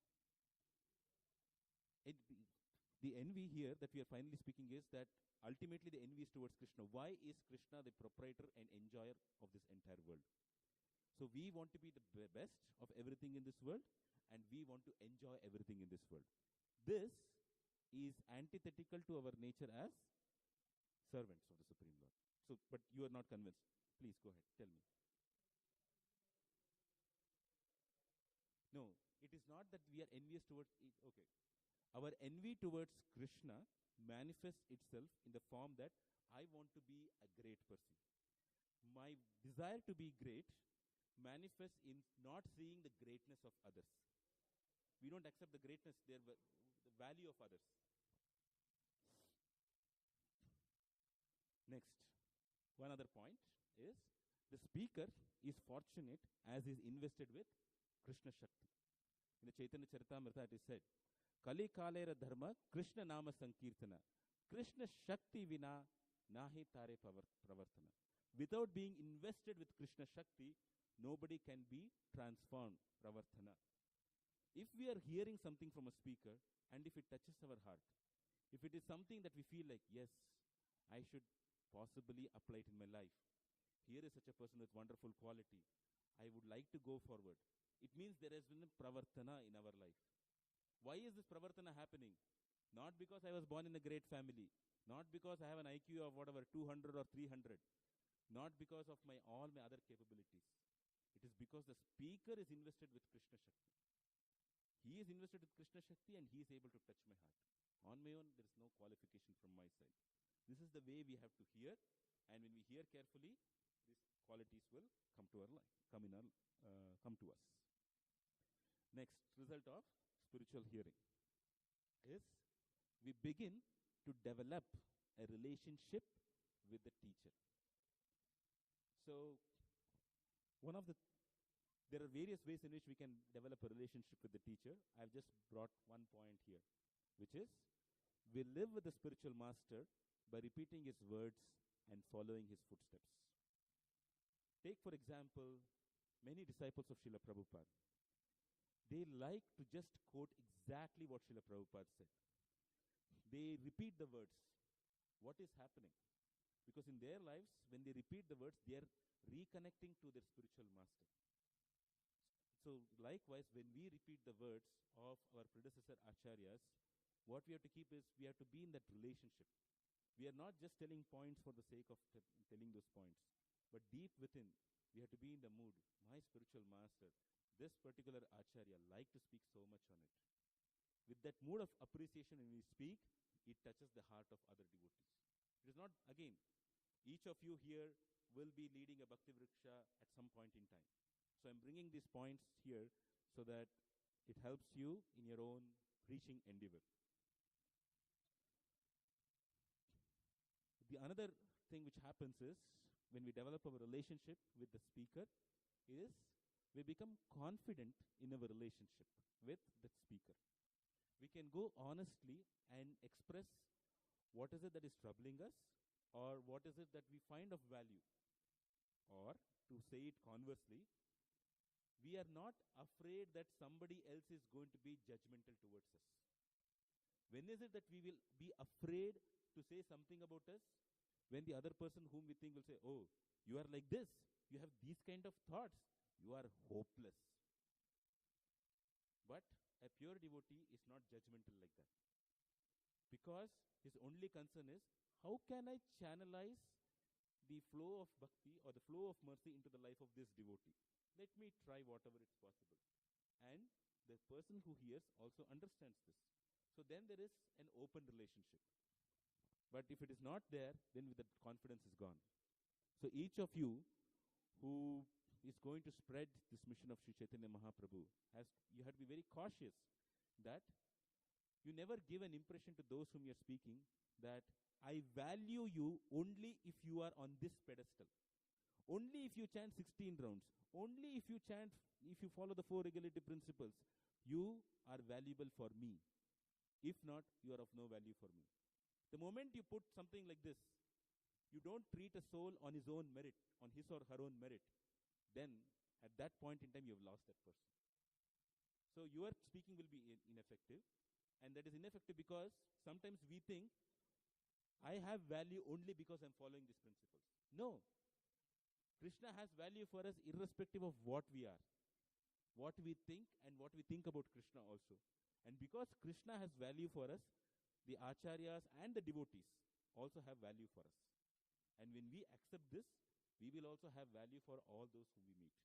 [SPEAKER 3] The envy here that we are finally speaking is that ultimately the envy is towards Krishna. Why is Krishna the proprietor and enjoyer of this entire world? So we want to be the best of everything in this world, and we want to enjoy everything in this world. This is antithetical to our nature as servants of the Supreme Lord. So, but you are not convinced. Please go ahead, tell me. No, it is not that we are envious towards it. Okay. Our envy towards Krishna manifests itself in the form that I want to be a great person. My desire to be great manifests in not seeing the greatness of others. We don't accept the greatness, the value of others. Next, one other point is the speaker is fortunate as he is invested with Krishna Shakti. In the Chaitanya Charitamrita it is said, Kali Kalera Dharma Krishna Nama Sankirtana Krishna Shakti Vina Nahi Tare Pravartana. Without being invested with Krishna Shakti, nobody can be transformed, Pravartana. If we are hearing something from a speaker and if it touches our heart, if it is something that we feel like, yes, I should possibly apply it in my life. Here is such a person with wonderful quality. I would like to go forward. It means there has been a pravartana in our life. Why is this pravartana happening? Not because I was born in a great family. Not because I have an IQ of whatever, 200 or 300. Not because of all my other capabilities. It is because the speaker is invested with Krishna Shakti. He is invested with Krishna Shakti and he is able to touch my heart. On my own, there is no qualification from my side. This is the way we have to hear, and when we hear carefully, these qualities will come to our life, come to us. Next result of spiritual hearing is we begin to develop a relationship with the teacher. So, there are various ways in which we can develop a relationship with the teacher. I've just brought one point here, which is we live with the spiritual master by repeating his words and following his footsteps. Take, for example, many disciples of Srila Prabhupada. They like to just quote exactly what Srila Prabhupada said. They repeat the words. What is happening? Because in their lives, when they repeat the words, they are reconnecting to their spiritual master. So likewise, when we repeat the words of our predecessor acharyas, what we have to keep is we have to be in that relationship. We are not just telling points for the sake of telling those points, but deep within, we have to be in the mood. My spiritual master, this particular acharya, like to speak so much on it. With that mood of appreciation when we speak, it touches the heart of other devotees. It is not, again, each of you here will be leading a Bhakti Vriksha at some point in time. So I'm bringing these points here so that it helps you in your own preaching endeavor. The another thing which happens is when we develop our relationship with the speaker is we become confident in our relationship with that speaker. We can go honestly and express what is it that is troubling us or what is it that we find of value. Or to say it conversely, we are not afraid that somebody else is going to be judgmental towards us. When is it that we will be afraid to say something about us? When the other person whom we think will say, oh, you are like this, you have these kind of thoughts, you are hopeless. But a pure devotee is not judgmental like that. Because his only concern is, how can I channelize the flow of bhakti or the flow of mercy into the life of this devotee? Let me try whatever it's possible. And the person who hears also understands this. So then there is an open relationship. But if it is not there, then the confidence is gone. So each of you who is going to spread this mission of Sri Chaitanya Mahaprabhu, you have to be very cautious that you never give an impression to those whom you are speaking that I value you only if you are on this pedestal. Only if you chant 16 rounds. Only if you follow the 4 regulative principles, you are valuable for me. If not, you are of no value for me. The moment you put something like this, you don't treat a soul on his own merit, on his or her own merit, then at that point in time you have lost that person. So your speaking will be ineffective, and that is ineffective because sometimes we think, I have value only because I am following these principles. No. Krishna has value for us irrespective of what we are, what we think and what we think about Krishna also. And because Krishna has value for us, the acharyas and the devotees also have value for us. And when we accept this, we will also have value for all those whom we meet.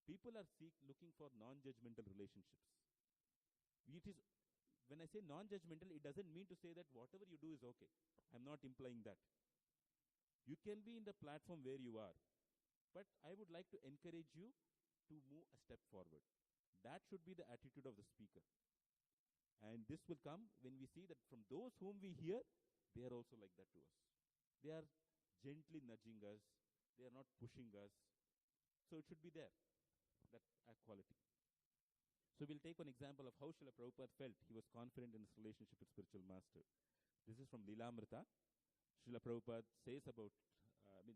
[SPEAKER 3] People are looking for non-judgmental relationships. When I say non-judgmental, it doesn't mean to say that whatever you do is okay. I'm not implying that. You can be in the platform where you are. But I would like to encourage you to move a step forward. That should be the attitude of the speaker. And this will come when we see that from those whom we hear, they are also like that to us. They are gently nudging us. They are not pushing us. So it should be there, that quality. So we'll take one example of how Srila Prabhupada felt. He was confident in his relationship with spiritual master. This is from Lilamrita. Srila Prabhupada says about,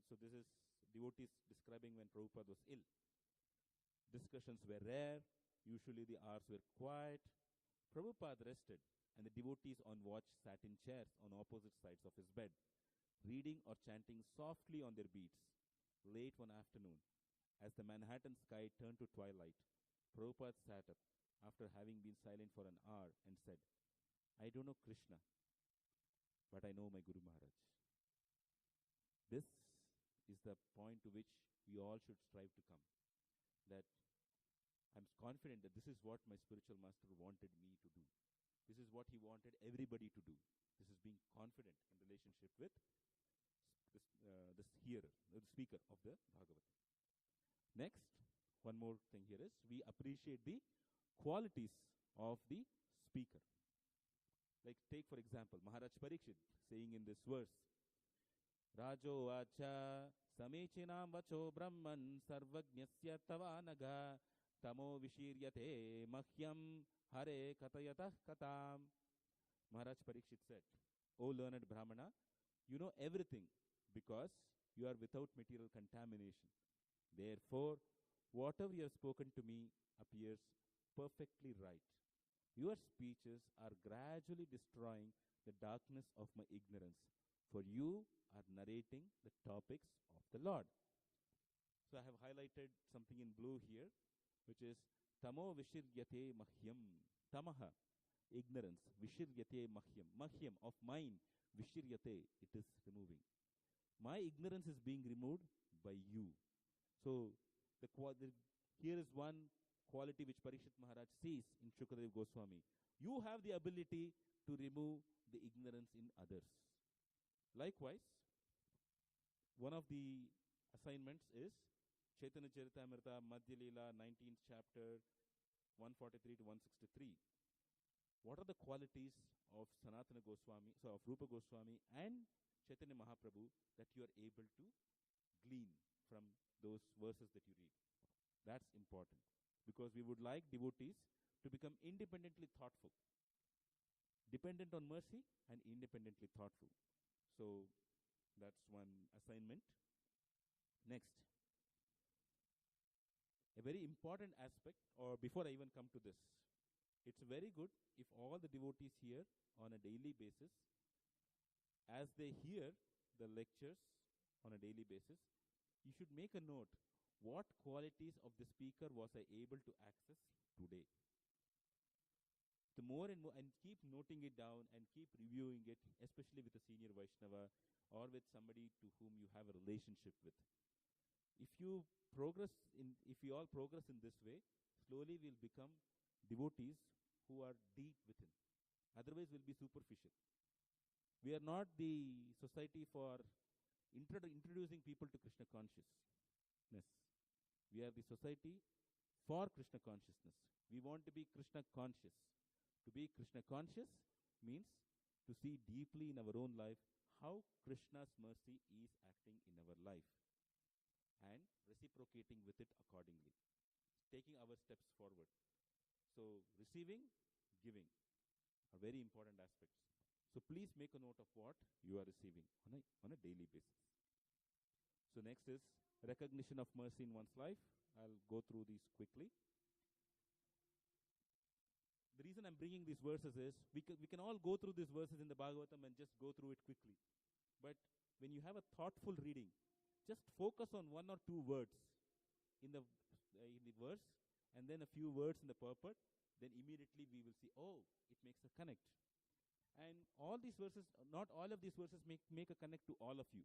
[SPEAKER 3] so this is devotees describing when Prabhupada was ill. Discussions were rare. Usually the hours were quiet. Prabhupada rested, and the devotees on watch sat in chairs on opposite sides of his bed, reading or chanting softly on their beats. Late one afternoon, as the Manhattan sky turned to twilight, Prabhupada sat up after having been silent for an hour and said, I don't know Krishna, but I know my Guru Maharaj. This is the point to which we all should strive to come. That I'm confident that this is what my spiritual master wanted me to do. This is what he wanted everybody to do. This is being confident in relationship with this hearer, the speaker of the Bhagavata. Next, one more thing here is we appreciate the qualities of the speaker. Like take for example, Maharaj Parikshit saying in this verse, Rajo Vacha Samechinam Vacho Brahman Sarvajnasya Tavanaga Tamo Vishiryate Mahyam Hare Katayatah Katam. Maharaj Parikshit said, O learned Brahmana, you know everything because you are without material contamination. Therefore, whatever you have spoken to me appears perfectly right. Your speeches are gradually destroying the darkness of my ignorance, for you are narrating the topics of the Lord. So I have highlighted something in blue here, which is Tamo Vishiryate Mahyam. Tamaha, ignorance. Vishiryate Mahyam. Mahyam, of mine. Vishiryate, it is removing. My ignorance is being removed by you. So here is one quality which Parikshit Maharaj sees in Shukadev Goswami. You have the ability to remove the ignorance in others. Likewise, one of the assignments is Chaitanya Charitamrita, Madhya Leela, 19th chapter, 143 to 163. What are the qualities of Sanatana Goswami, so of Rupa Goswami and Chaitanya Mahaprabhu that you are able to glean from those verses that you read? That's important, because we would like devotees to become independently thoughtful, dependent on mercy and independently thoughtful. So that's one assignment. Next, a very important aspect, or before I even come to this, it's very good if all the devotees here on a daily basis, as they hear the lectures on a daily basis, you should make a note. What qualities of the speaker was I able to access today? The more and more, and keep noting it down and keep reviewing it, especially with a senior Vaishnava or with somebody to whom you have a relationship with. If you all progress in this way, slowly we'll become devotees who are deep within. Otherwise, we'll be superficial. We are not the society for introducing people to Krishna consciousness. We are the society for Krishna consciousness. We want to be Krishna conscious. To be Krishna conscious means to see deeply in our own life how Krishna's mercy is acting in our life and reciprocating with it accordingly, taking our steps forward. So receiving, giving are very important aspects. So please make a note of what you are receiving on a daily basis. So next is recognition of mercy in one's life. I'll go through these quickly. The reason I'm bringing these verses is we can all go through these verses in the Bhagavatam and just go through it quickly. But when you have a thoughtful reading, just focus on one or two words in the verse and then a few words in the purport. Then immediately we will see, oh, it makes a connect. And all these verses, not all of these verses make a connect to all of you.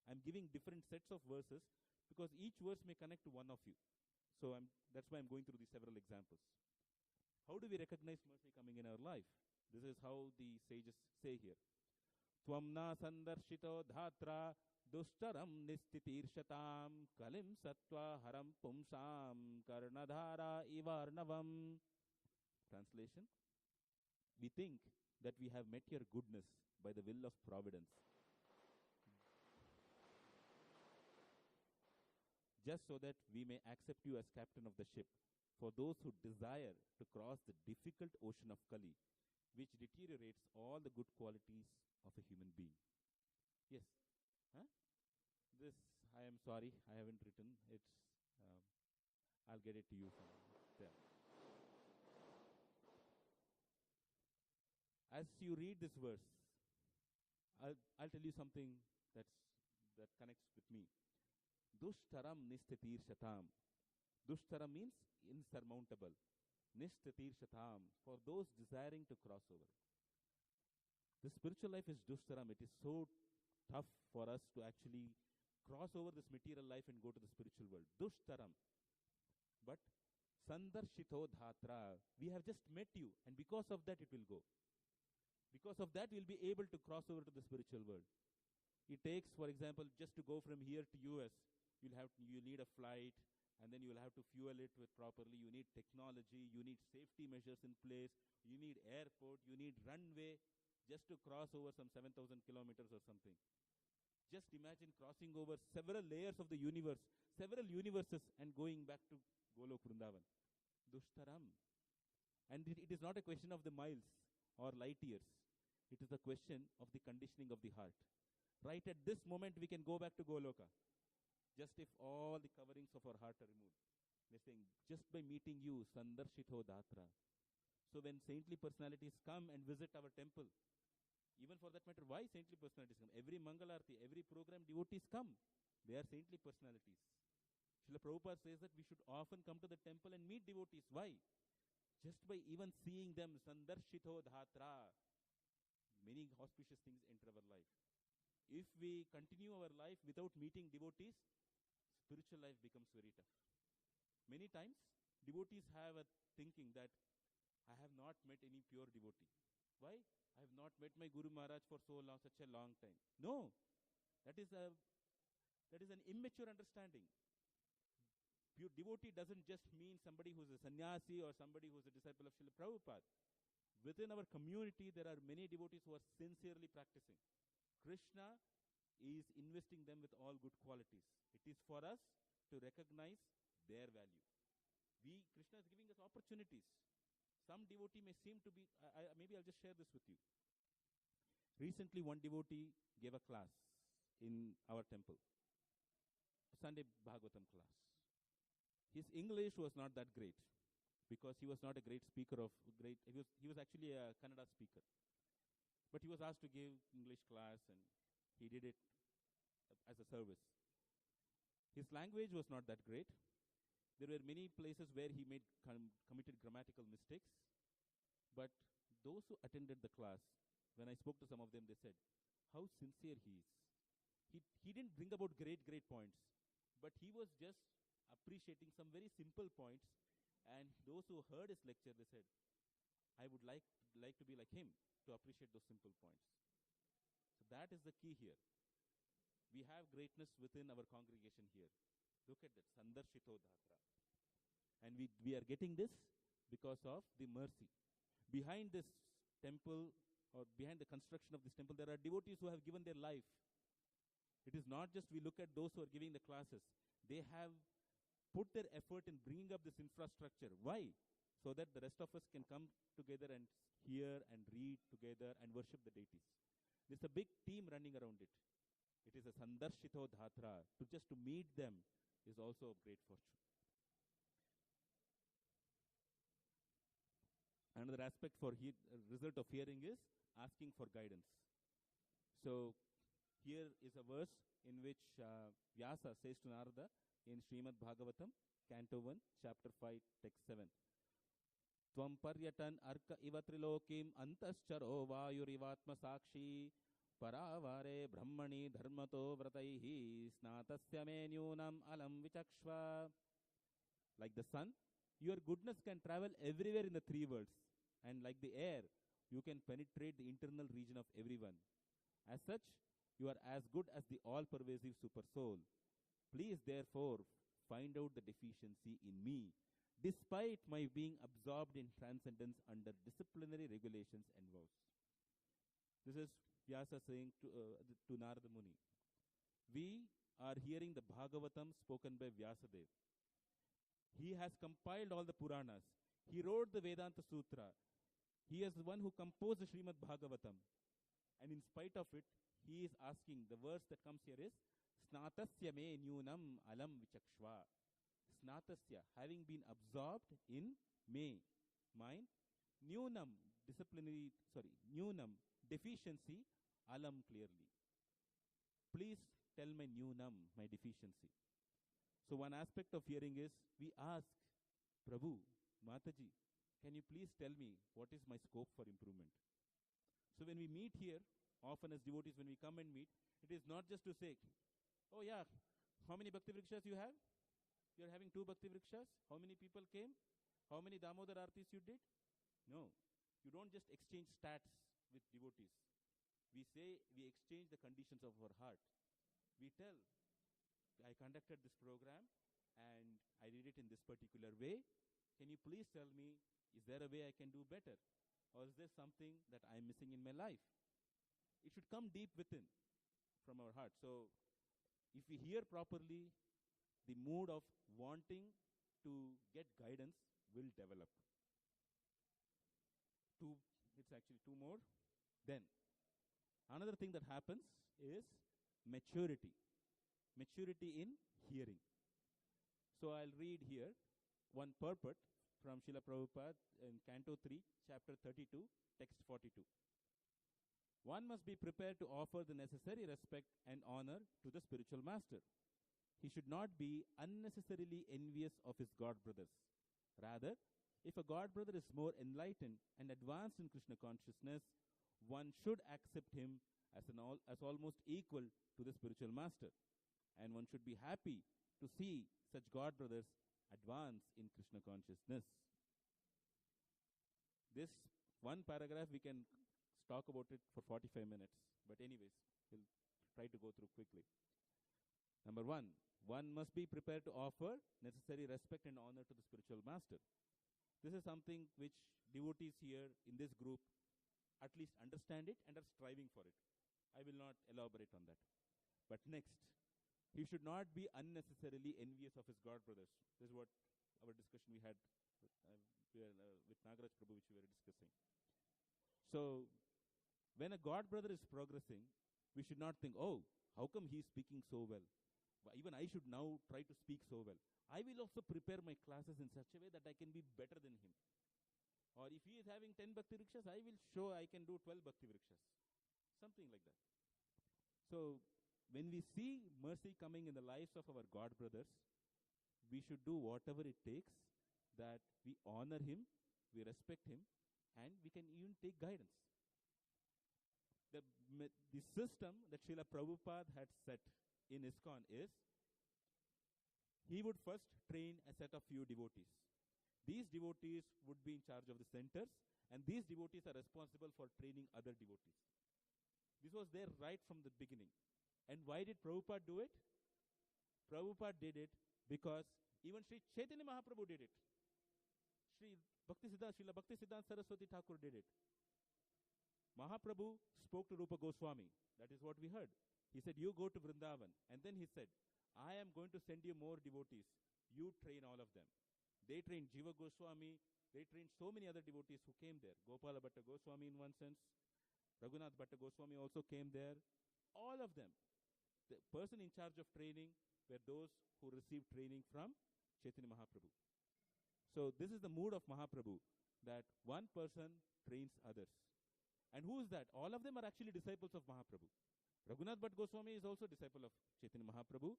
[SPEAKER 3] I'm giving different sets of verses because each verse may connect to one of you. So that's why I'm going through these several examples. How do we recognize mercy coming in our life? This is how the sages say here. Tvamna sandarshito dhatra dushtaram nistitirshatam kalim sattva haram pumsam karnadhara ivarnavam. Translation. We think that we have met your goodness by the will of providence, just so that we may accept you as captain of the ship for those who desire to cross the difficult ocean of Kali, which deteriorates all the good qualities of a human being. Yes. Huh? This, I am sorry, I haven't written. I'll get it to you from there. As you read this verse, I'll tell you something that connects with me. Dushtaram nistatir shatam. Dushtara means insurmountable. Nistatir shatam, for those desiring to cross over. The spiritual life is dushtaram. It is so tough for us to actually cross over this material life and go to the spiritual world. Dushtaram. But sandarshito dhatra, we have just met you, and because of that it will go. Because of that, we'll be able to cross over to the spiritual world. It takes, for example, just to go from here to US, you need a flight, and then you will have to fuel it with properly. You need technology, you need safety measures in place, you need airport, you need runway, just to cross over some 7,000 kilometers or something. Just imagine crossing over several layers of the universe, several universes, and going back to Golok Vrindavan. Dushtaram. And it is not a question of the miles or light years. It is a question of the conditioning of the heart. Right at this moment, we can go back to Goloka. Just if all the coverings of our heart are removed. They're saying, just by meeting you, Sandarshito Dhatra. So when saintly personalities come and visit our temple, even for that matter, why saintly personalities come? Every Mangalarti, every program, devotees come. They are saintly personalities. Srila Prabhupada says that we should often come to the temple and meet devotees. Why? Just by even seeing them, Sandarshito Dhatra, many auspicious things enter our life. If we continue our life without meeting devotees, spiritual life becomes very tough. Many times, devotees have a thinking that I have not met any pure devotee. Why? I have not met my Guru Maharaj for so long, such a long time. No, that is an immature understanding. Pure devotee doesn't just mean somebody who is a sannyasi or somebody who is a disciple of Srila Prabhupada. Within our community, there are many devotees who are sincerely practicing. Krishna is investing them with all good qualities. It is for us to recognize their value. Krishna is giving us opportunities. Some devotee may seem to be, maybe I'll just share this with you. Recently, one devotee gave a class in our temple, Sunday Bhagavatam class. His English was not that great because he was not a great speaker of great. He was actually a Kannada speaker, but he was asked to give English class, and he did it as a service. His language was not that great. There were many places where he committed grammatical mistakes, but those who attended the class, when I spoke to some of them, they said how sincere he is. He didn't bring about great points, but he was just appreciating some very simple points, and those who heard his lecture, they said, I would like to be like him, to appreciate those simple points. So that is the key here. We have greatness within our congregation here. Look at that, Sandarshito Dhatra. And we are getting this because of the mercy. Behind this temple, or behind the construction of this temple, there are devotees who have given their life. It is not just we look at those who are giving the classes. They have put their effort in bringing up this infrastructure. Why? So that the rest of us can come together and hear and read together and worship the deities. There's a big team running around it. It is a Sandarshito Dhatra. Just to meet them is also a great fortune. Another aspect for result of hearing is asking for guidance. So here is a verse in which Vyasa says to Narada in Srimad Bhagavatam, Canto 1, Chapter 5, Text 7. Tvam paryatan arka ivatrilokim antascharo vayurivatma sakshi paravare brahmani dharmato vrataihi snatasya me nyunam alam vichakshva. Like the sun, your goodness can travel everywhere in the three worlds. And like the air, you can penetrate the internal region of everyone. As such, you are as good as the all-pervasive super soul. Please, therefore, find out the deficiency in me, despite my being absorbed in transcendence under disciplinary regulations and vows. This is Vyasa saying to Narada Muni. We are hearing the Bhagavatam spoken by Vyasadev. He has compiled all the Puranas. He wrote the Vedanta Sutra. He is the one who composed the Srimad Bhagavatam. And in spite of it, he is asking, the verse that comes here is, Snatasya me nyunam alam vichakshva. Snatasya, having been absorbed in me, mind, nyunam, deficiency, alam clearly. Please tell my nyunam, my deficiency. So one aspect of hearing is, we ask, Prabhu, Mataji, can you please tell me what is my scope for improvement? So when we meet here, often as devotees, when we come and meet, it is not just to say, oh yeah, how many Bhakti Vrikshas you have? You are having 2 Bhakti Vrikshas? How many people came? How many Damodar Artis you did? No. You don't just exchange stats with devotees. We say we exchange the conditions of our heart. We tell, I conducted this program and I did it in this particular way. Can you please tell me, is there a way I can do better? Or is there something that I'm missing in my life? It should come deep within from our heart. So if we hear properly, the mood of wanting to get guidance will develop. It's actually 2 more. Then, another thing that happens is maturity. Maturity in hearing. So I'll read here one purport from Srila Prabhupada in Canto 3, Chapter 32, Text 42. One must be prepared to offer the necessary respect and honor to the spiritual master. He should not be unnecessarily envious of his god brothers. Rather, if a god brother is more enlightened and advanced in Krishna consciousness, one should accept him as almost equal to the spiritual master. And one should be happy to see such god brothers advance in Krishna consciousness. This one paragraph, we can talk about it for 45 minutes. But anyways, we'll try to go through quickly. Number 1, one must be prepared to offer necessary respect and honor to the spiritual master. This is something which devotees here in this group at least understand it and are striving for it. I will not elaborate on that. But next, he should not be unnecessarily envious of his god brothers. This is what our discussion we had with Nagaraj Prabhu, which we were discussing. So, when a god brother is progressing, we should not think, oh, how come he is speaking so well? Even I should now try to speak so well. I will also prepare my classes in such a way that I can be better than him. Or if he is having 10 Bhakti Vrikshas, I will show I can do 12 Bhakti Vrikshas. Something like that. So, when we see mercy coming in the lives of our God brothers, we should do whatever it takes that we honor him, we respect him, and we can even take guidance. The system that Srila Prabhupada had set in ISKCON is, he would first train a set of few devotees. These devotees would be in charge of the centers, and these devotees are responsible for training other devotees. This was there right from the beginning. And why did Prabhupada do it? Prabhupada did it because even Sri Chaitanya Mahaprabhu did it. Srila Bhakti Siddhanta Saraswati Thakur did it. Mahaprabhu spoke to Rupa Goswami. That is what we heard. He said, you go to Vrindavan. And then he said, I am going to send you more devotees. You train all of them. They trained Jiva Goswami. They trained so many other devotees who came there. Gopala Bhatta Goswami in one sense. Raghunath Bhatta Goswami also came there. All of them. The person in charge of training were those who received training from Chaitanya Mahaprabhu. So this is the mood of Mahaprabhu, that one person trains others. And who is that? All of them are actually disciples of Mahaprabhu. Raghunath Bhatta Goswami is also a disciple of Chaitanya Mahaprabhu.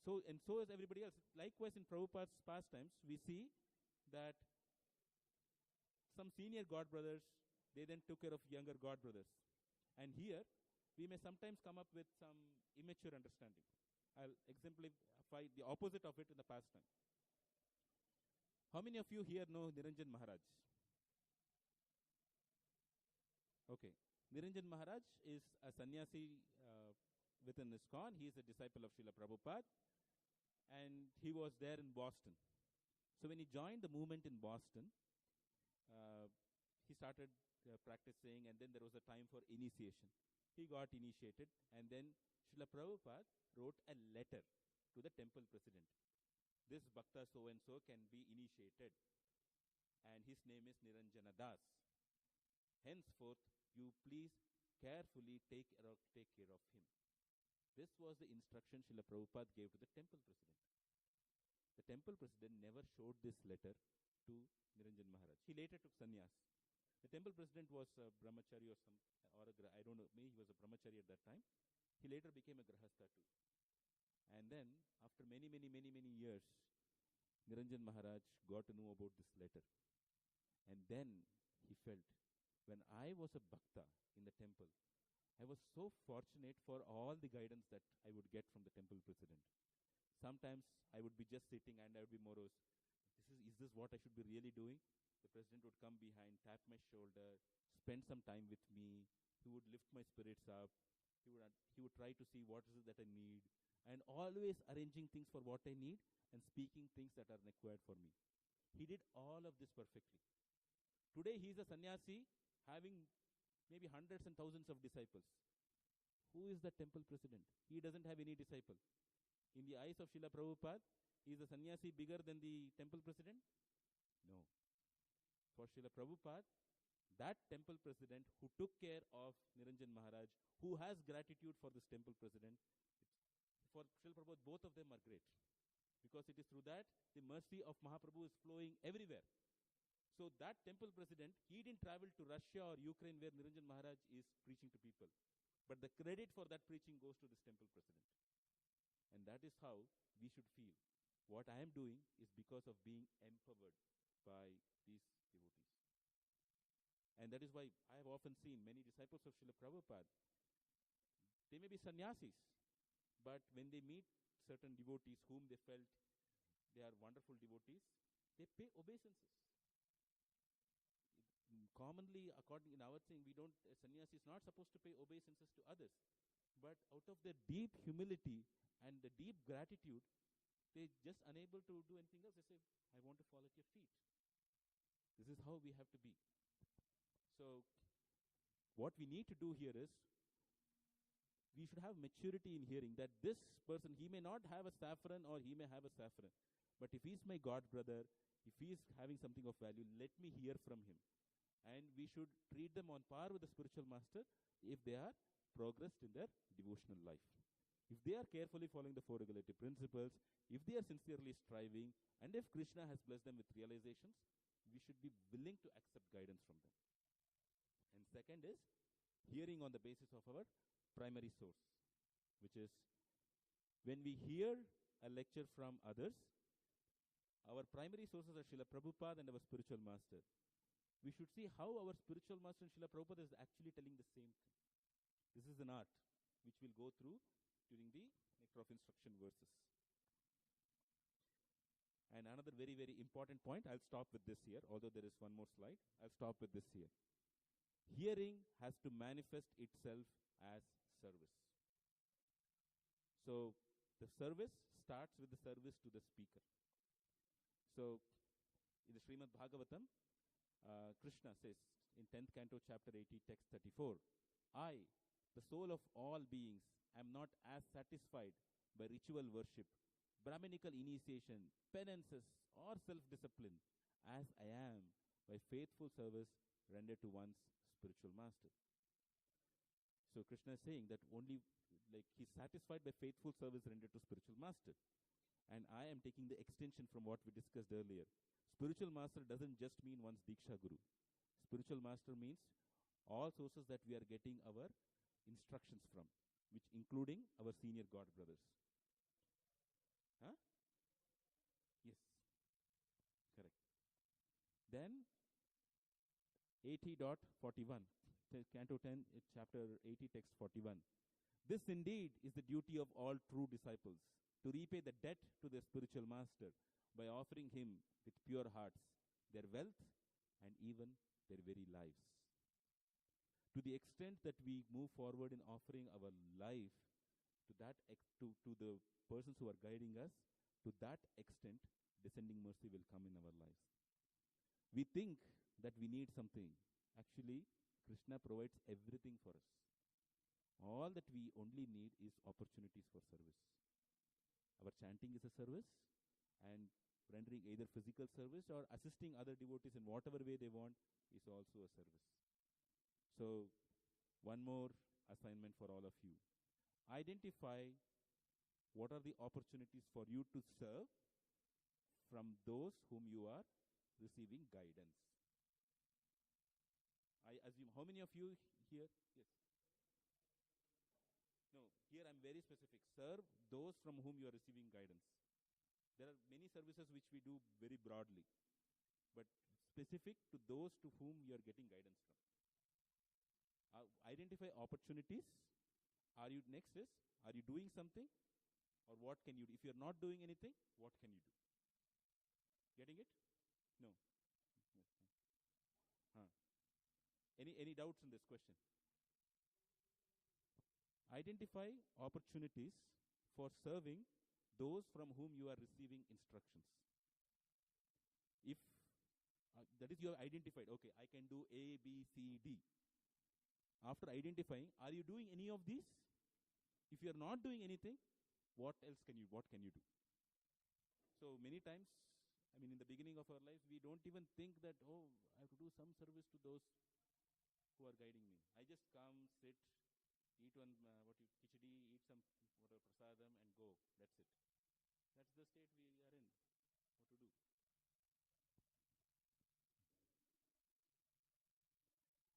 [SPEAKER 3] So is everybody else. Likewise, in Prabhupada's pastimes, we see that some senior God brothers, they then took care of younger God brothers. And here, we may sometimes come up with some immature understanding. I'll exemplify the opposite of it in the pastime. How many of you here know Niranjan Maharaj? Okay. Niranjan Maharaj is a sannyasi within ISKCON. He is a disciple of Srila Prabhupada. And he was there in Boston. So when he joined the movement in Boston, he started practicing, and then there was a time for initiation. He got initiated, and then Srila Prabhupada wrote a letter to the temple president. This Bhakta so-and-so can be initiated, and his name is Niranjana Das. Henceforth, you please carefully take care of him. This was the instruction Srila Prabhupada gave to the temple president. The temple president never showed this letter to Niranjan Maharaj. He later took sannyas. The temple president was a brahmachari I don't know, maybe he was a brahmachari at that time. He later became a grahastha too. And then, after many years, Niranjan Maharaj got to know about this letter. And then he felt, when I was a bhakta in the temple, I was so fortunate for all the guidance that I would get from the temple president. Sometimes I would be just sitting and I would be morose. Is this what I should be really doing? The president would come behind, tap my shoulder, spend some time with me. He would lift my spirits up. He would try to see what is it that I need, and always arranging things for what I need and speaking things that are required for me. He did all of this perfectly. Today he is a sannyasi having maybe hundreds and thousands of disciples. Who is the temple president? He doesn't have any disciple. In the eyes of Srila Prabhupada, is the sannyasi bigger than the temple president? No. For Srila Prabhupada, that temple president who took care of Niranjan Maharaj, who has gratitude for this temple president, for Srila Prabhupada, both of them are great. Because it is through that, the mercy of Mahaprabhu is flowing everywhere. So that temple president, he didn't travel to Russia or Ukraine where Niranjan Maharaj is preaching to people. But the credit for that preaching goes to this temple president. And that is how we should feel. What I am doing is because of being empowered by these devotees. And that is why I have often seen many disciples of Srila Prabhupada, they may be sannyasis, but when they meet certain devotees whom they felt they are wonderful devotees, they pay obeisances. Commonly, according in our saying, a sannyasi is not supposed to pay obeisances to others. But out of their deep humility and the deep gratitude, they just unable to do anything else. They say, I want to fall at your feet. This is how we have to be. So, what we need to do here is, we should have maturity in hearing that this person, he may not have a saffron or he may have a saffron. But if he's my God brother, if he is having something of value, let me hear from him. And we should treat them on par with the spiritual master if they are progressed in their devotional life. If they are carefully following the four regulative principles, if they are sincerely striving, and if Krishna has blessed them with realizations, we should be willing to accept guidance from them. And second is hearing on the basis of our primary source, which is when we hear a lecture from others, our primary sources are Srila Prabhupada and our spiritual master. We should see how our spiritual master and Srila Prabhupada is actually telling the same thing. This is an art which we'll go through during the nectar of instruction verses. And another very, very important point, I'll stop with this here, although there is one more slide. I'll stop with this here. Hearing has to manifest itself as service. So the service starts with the service to the speaker. So in the Srimad Bhagavatam, Krishna says in 10th canto, chapter 80, text 34, I, the soul of all beings, am not as satisfied by ritual worship, Brahminical initiation, penances, or self-discipline as I am by faithful service rendered to one's spiritual master. So Krishna is saying that only like he's satisfied by faithful service rendered to spiritual master. And I am taking the extension from what we discussed earlier. Spiritual master doesn't just mean one's Diksha Guru. Spiritual master means all sources that we are getting our instructions from, which including our senior God brothers. Huh? Yes. Correct. Then 80.41, Canto 10, chapter 80, text 41. This indeed is the duty of all true disciples, to repay the debt to their spiritual master by offering him with pure hearts their wealth and even their very lives. To the extent that we move forward in offering our life to that to the persons who are guiding us, to that extent, descending mercy will come in our lives. We think that we need something. Actually, Krishna provides everything for us. All that we only need is opportunities for service. Our chanting is a service, and rendering either physical service or assisting other devotees in whatever way they want is also a service. So, one more assignment for all of you. Identify what are the opportunities for you to serve from those whom you are receiving guidance. I assume, how many of you here? Yes. No, here I'm very specific. Serve those from whom you are receiving guidance. There are many services which we do very broadly, but specific to those to whom you are getting guidance from. Identify opportunities. Are you doing something? Or what can you do? If you're not doing anything, what can you do? Getting it? No. Yes. Huh. Any doubts in this question? Identify opportunities for serving those from whom you are receiving instructions. If that is you have identified, okay, I can do A, B, C, D. After identifying, are you doing any of these? If you are not doing anything, what can you do? So many times, in the beginning of our life, we don't even think that, I have to do some service to those who are guiding me. I just come, sit, eat one khichdi, eat some prasadam and go. That's it. That's the state we are in. What to do?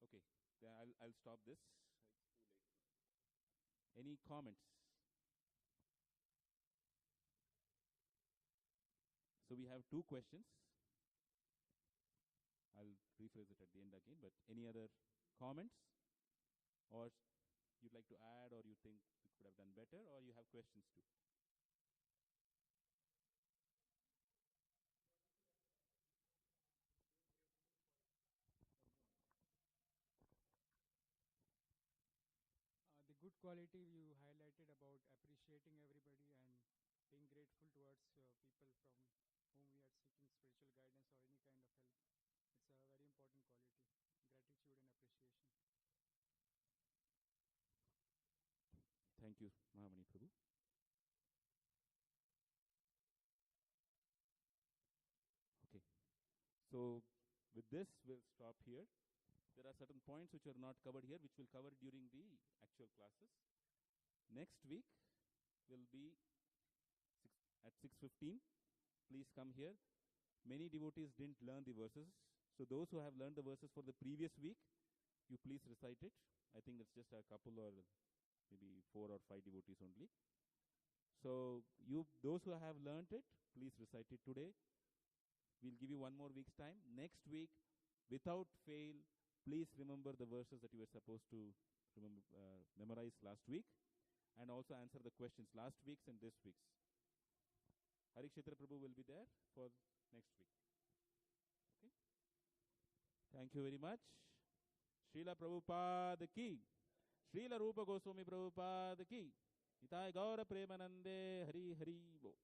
[SPEAKER 3] Okay, then I'll stop this. It's too late. Any comments? So we have two questions. I'll rephrase it at the end again, but any other comments? Or you'd like to add, or you think we could have done better, or you have questions too?
[SPEAKER 7] The good quality you highlighted about appreciating everybody and being grateful towards people from whom we are seeking spiritual guidance or any kind of help. It's a very important quality, gratitude and appreciation.
[SPEAKER 3] Thank you, Mahamani Prabhu. Okay. So with this, we'll stop here. There are certain points which are not covered here, which we'll cover during the actual classes. Next week, will be at 6:15. Please come here. Many devotees didn't learn the verses. So those who have learned the verses for the previous week, you please recite it. I think it's just a couple or maybe 4 or 5 devotees only. So those who have learned it, please recite it today. We'll give you one more week's time. Next week, without fail, please remember the verses that you were supposed to memorize last week, and also answer the questions last week's and this week's. Harikshetra Prabhu will be there for next week. Okay? Thank you very much. Srila Prabhupada ki. Srila Rupa Goswami Prabhupada ki. Nitai Gaura Premanande Hari Hari Bo.